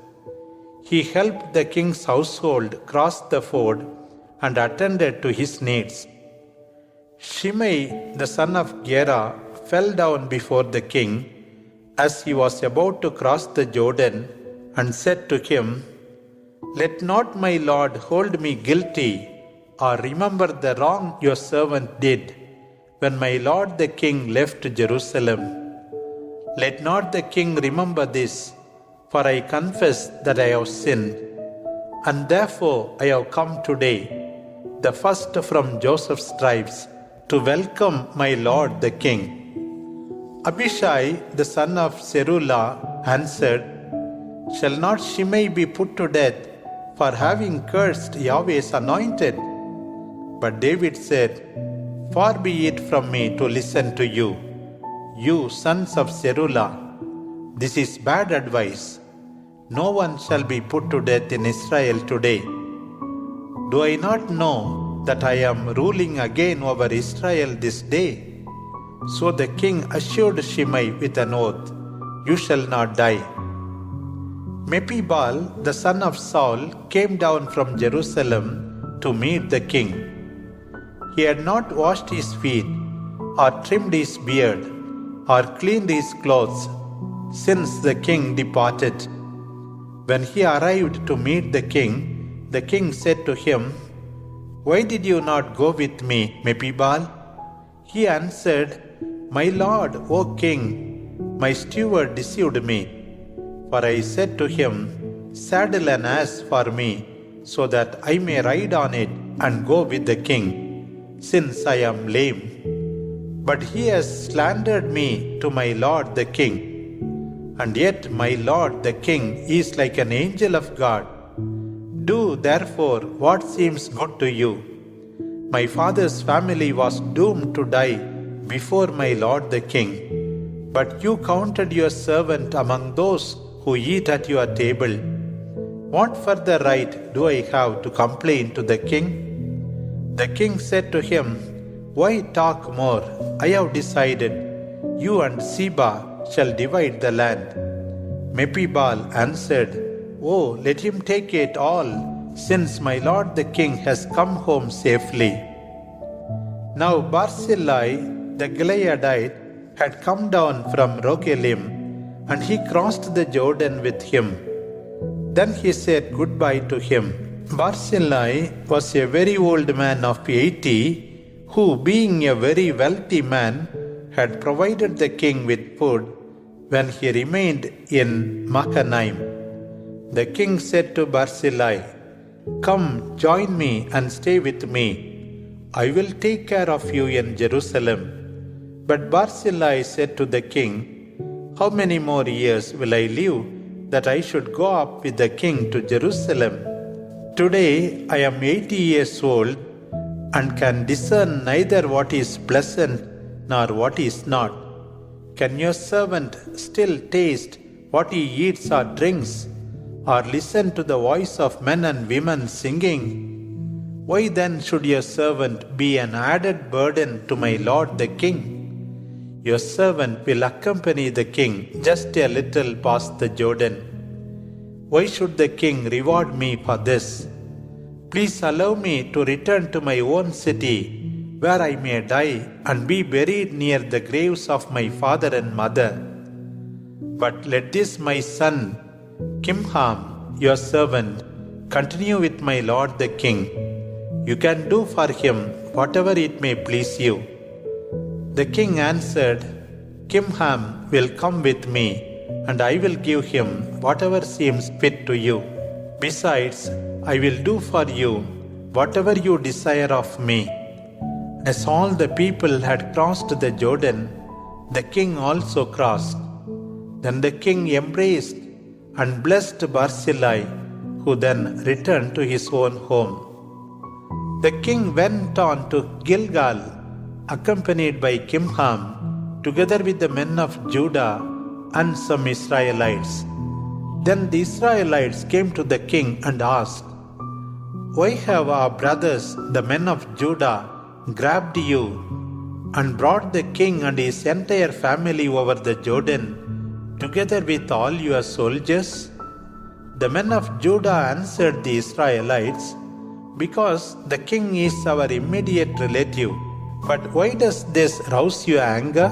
He helped the king's household cross the ford and attended to his needs. Shimei, the son of Gera, fell down before the king as he was about to cross the Jordan and said to him, let not my lord hold me guilty or remember the wrong your servant did when my lord the king left Jerusalem. Let not the king remember this, for I confess that I have sinned, and therefore I have come today, the first from Joseph's tribes, to welcome my lord the king. Abishai, the son of Zeruiah, answered, shall not Shimei be put to death for having cursed Yahweh's anointed? But David said, far be it from me to listen to you, you sons of Zeruiah. This is bad advice. No one shall be put to death in Israel today. Do I not know that I am ruling again over Israel this day? So the king assured Shimei with an oath, you shall not die. Mepibal, the son of Saul, came down from Jerusalem to meet the king. He had not washed his feet, or trimmed his beard, or cleaned his clothes, since the king departed. When he arrived to meet the king said to him, why did you not go with me, Mepibal? He answered, my lord, O king, my steward deceived me. For I said to him, saddle an ass for me, so that I may ride on it and go with the king, since I am lame. But he has slandered me to my lord the king. And yet my lord the king is like an angel of God. Do therefore what seems good to you. My father's family was doomed to die before my lord the king. But you counted your servant among those who eat at your table. What further right do I have to complain to the king? The king said to him, why talk more? I have decided. You and Ziba shall divide the land. Mepibal answered, oh, let him take it all, since my lord the king has come home safely. Now Barzillai the Gileadite had come down from Rogelim, and he crossed the Jordan with him. Then he said goodbye to him. Barzillai was a very old man of 80, who, being a very wealthy man, had provided the king with food when he remained in Mahanaim. The king said to Barzillai, come, join me and stay with me. I will take care of you in Jerusalem. But Barzillai said to the king, how many more years will I live that I should go up with the king to Jerusalem? Today I am 80 years old and can discern neither what is pleasant nor what is not. Can your servant still taste what he eats or drinks, or listen to the voice of men and women singing? Why then should your servant be an added burden to my lord the king? Your servant will accompany the king just a little past the Jordan. Why should the king reward me for this? Please allow me to return to my own city, where I may die and be buried near the graves of my father and mother. But let this my son, Kimham, your servant, continue with my lord the king. You can do for him whatever it may please you." The king answered, "Kimham will come with me, and I will give him whatever seems fit to you. Besides, I will do for you whatever you desire of me." As all the people had crossed the Jordan, the king also crossed. Then the king embraced and blessed Barzillai, who then returned to his own home. The king went on to Gilgal, accompanied by Kimham, together with the men of Judah and some Israelites. Then the Israelites came to the king and asked, "Why have our brothers, the men of Judah, grabbed you and brought the king and his entire family over the Jordan, together with all your soldiers?" The men of Judah answered the Israelites, "Because the king is our immediate relative. But why does this rouse your anger?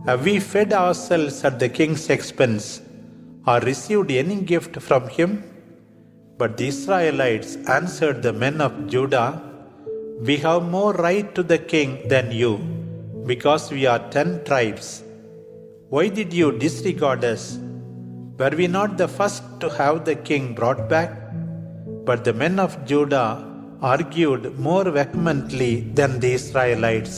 Have we fed ourselves at the king's expense, or received any gift from him?" But the Israelites answered the men of Judah, "We have more right to the king than you, because we are 10 tribes. Why did you disregard us? Were we not the first to have the king brought back?" But the men of Judah argued more vehemently than the Israelites.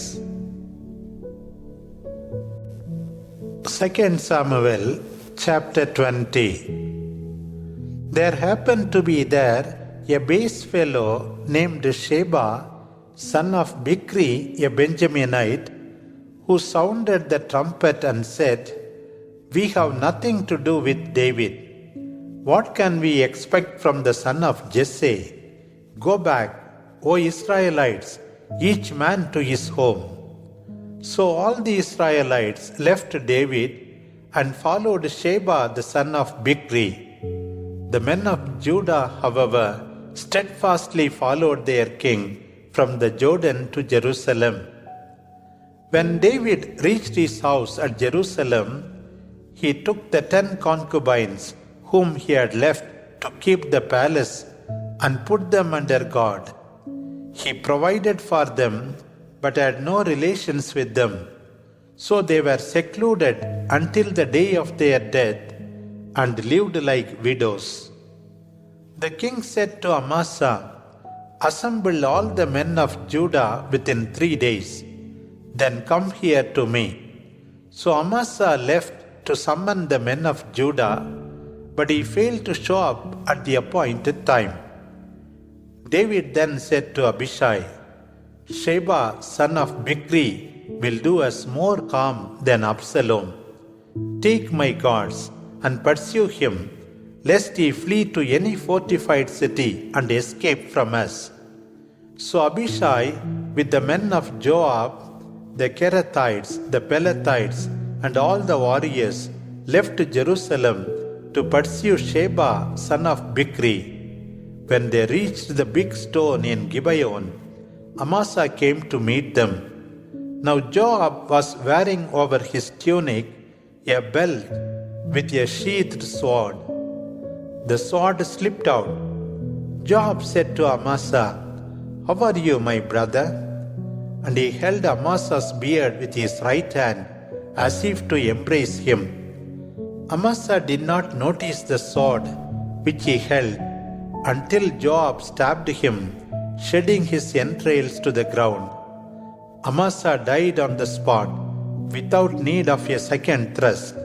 2 Samuel chapter 20. There happened to be there a base fellow named Sheba, son of Bichri, a Benjaminite, who sounded the trumpet and said, "We have nothing to do with David. What can we expect from the son of Jesse? Go back, O Israelites, each man to his home." So all the Israelites left David and followed Sheba the son of Bichri. The men of Judah, however, steadfastly followed their king from the Jordan to Jerusalem. When David reached his house at Jerusalem, he took the 10 concubines whom he had left to keep the palace and put them under guard. He provided for them, but had no relations with them, so they were secluded until the day of their death and lived like widows. The king said to Amasa, "Assemble all the men of Judah within 3 days, then come here to me." So Amasa left to summon the men of Judah, but he failed to show up at the appointed time. David then said to Abishai, "Sheba, son of Bichri, will do us more harm than Absalom. Take my guards and pursue him, lest he flee to any fortified city and escape from us." So Abishai, with the men of Joab, the Kerethites, the Pelethites, and all the warriors, left Jerusalem to pursue Sheba, son of Bichri. When they reached the big stone in Gibeon, Amasa came to meet them. Now Joab was wearing over his tunic a belt with a sheathed sword. The sword slipped out. Joab said to Amasa, "How are you, my brother?" And he held Amasa's beard with his right hand, as if to embrace him. Amasa did not notice the sword which he held until Joab stabbed him, shedding his entrails to the ground. Amasa died on the spot, without need of a second thrust.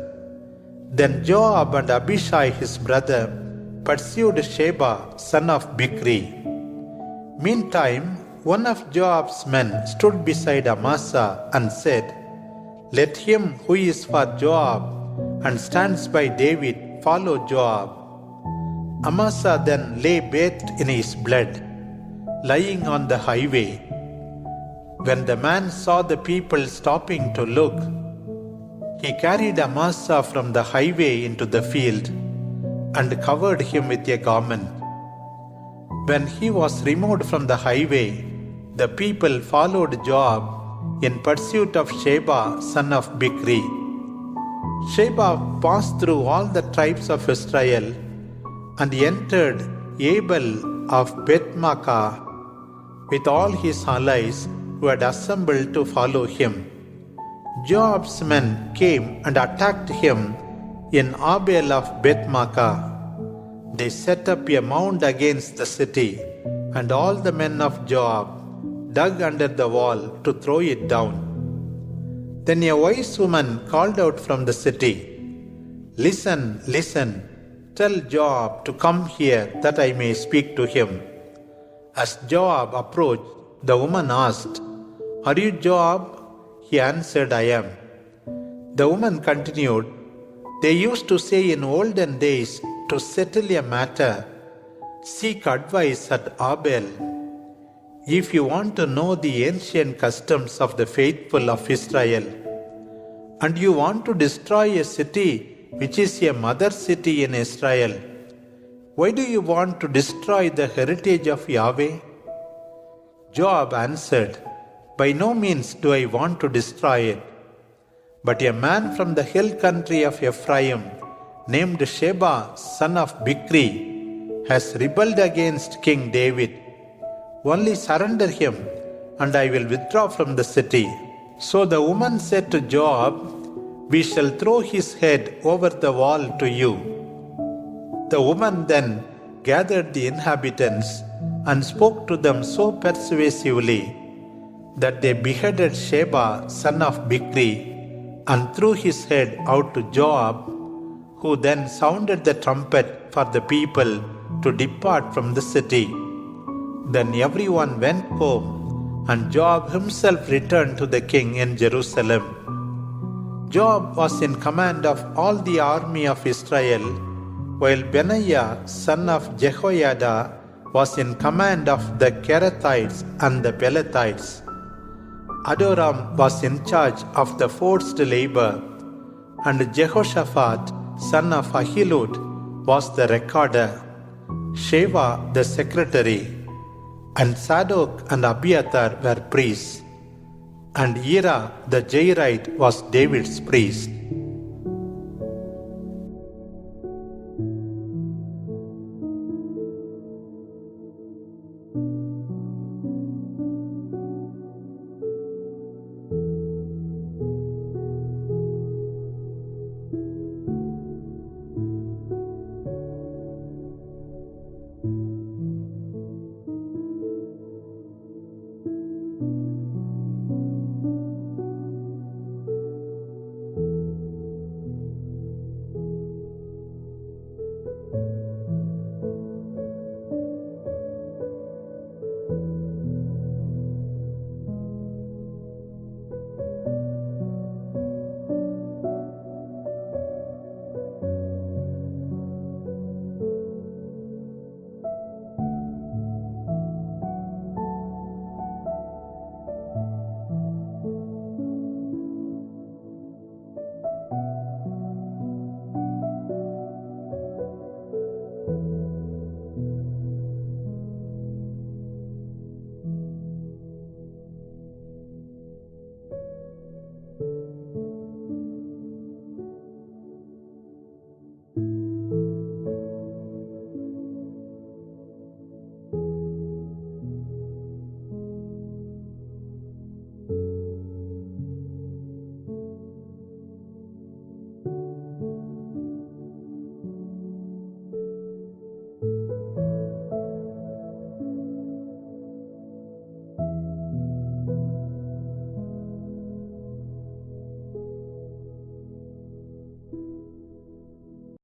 Then Joab and Abishai his brother pursued Sheba, son of Bichri. Meantime, one of Joab's men stood beside Amasa and said, "Let him who is for Joab and stands by David follow Joab." Amasa then lay bathed in his blood, lying on the highway. When the man saw the people stopping to look, he carried Amasa from the highway into the field and covered him with a garment. When he was removed from the highway, the people followed Joab in pursuit of Sheba, son of Bichri. Sheba passed through all the tribes of Israel and entered Abel of Beth-Maachah with all his allies who had assembled to follow him. Joab's men came and attacked him in Abel of Beth-Maachah. They set up a mound against the city, and all the men of Joab dug under the wall to throw it down. Then a wise woman called out from the city, "Listen, listen, tell Joab to come here that I may speak to him." As Joab approached, the woman asked, "Are you Joab?" He answered, "I am." The woman continued, "They used to say in olden days, to settle a matter, seek advice at Abel. If you want to know the ancient customs of the faithful of Israel, and you want to destroy a city which is a mother city in Israel, why do you want to destroy the heritage of Yahweh?" Joab answered, "By no means do I want to destroy it. But a man from the hill country of Ephraim, named Sheba, son of Bichri, has rebelled against King David. Only surrender him, and I will withdraw from the city." So the woman said to Joab, "We shall throw his head over the wall to you." The woman then gathered the inhabitants and spoke to them so persuasively that they beheaded Sheba, son of Bichri, and threw his head out to Joab, who then sounded the trumpet for the people to depart from the city. Then everyone went home, and Joab himself returned to the king in Jerusalem. Joab was in command of all the army of Israel, while Benaiah, son of Jehoiada, was in command of the Kerethites and the Pelethites. Adoram was in charge of the forced labor, and Jehoshaphat, son of Ahilud, was the recorder, Sheva the secretary, and Zadok and Abiathar were priests, and Ira the Jairite was David's priest.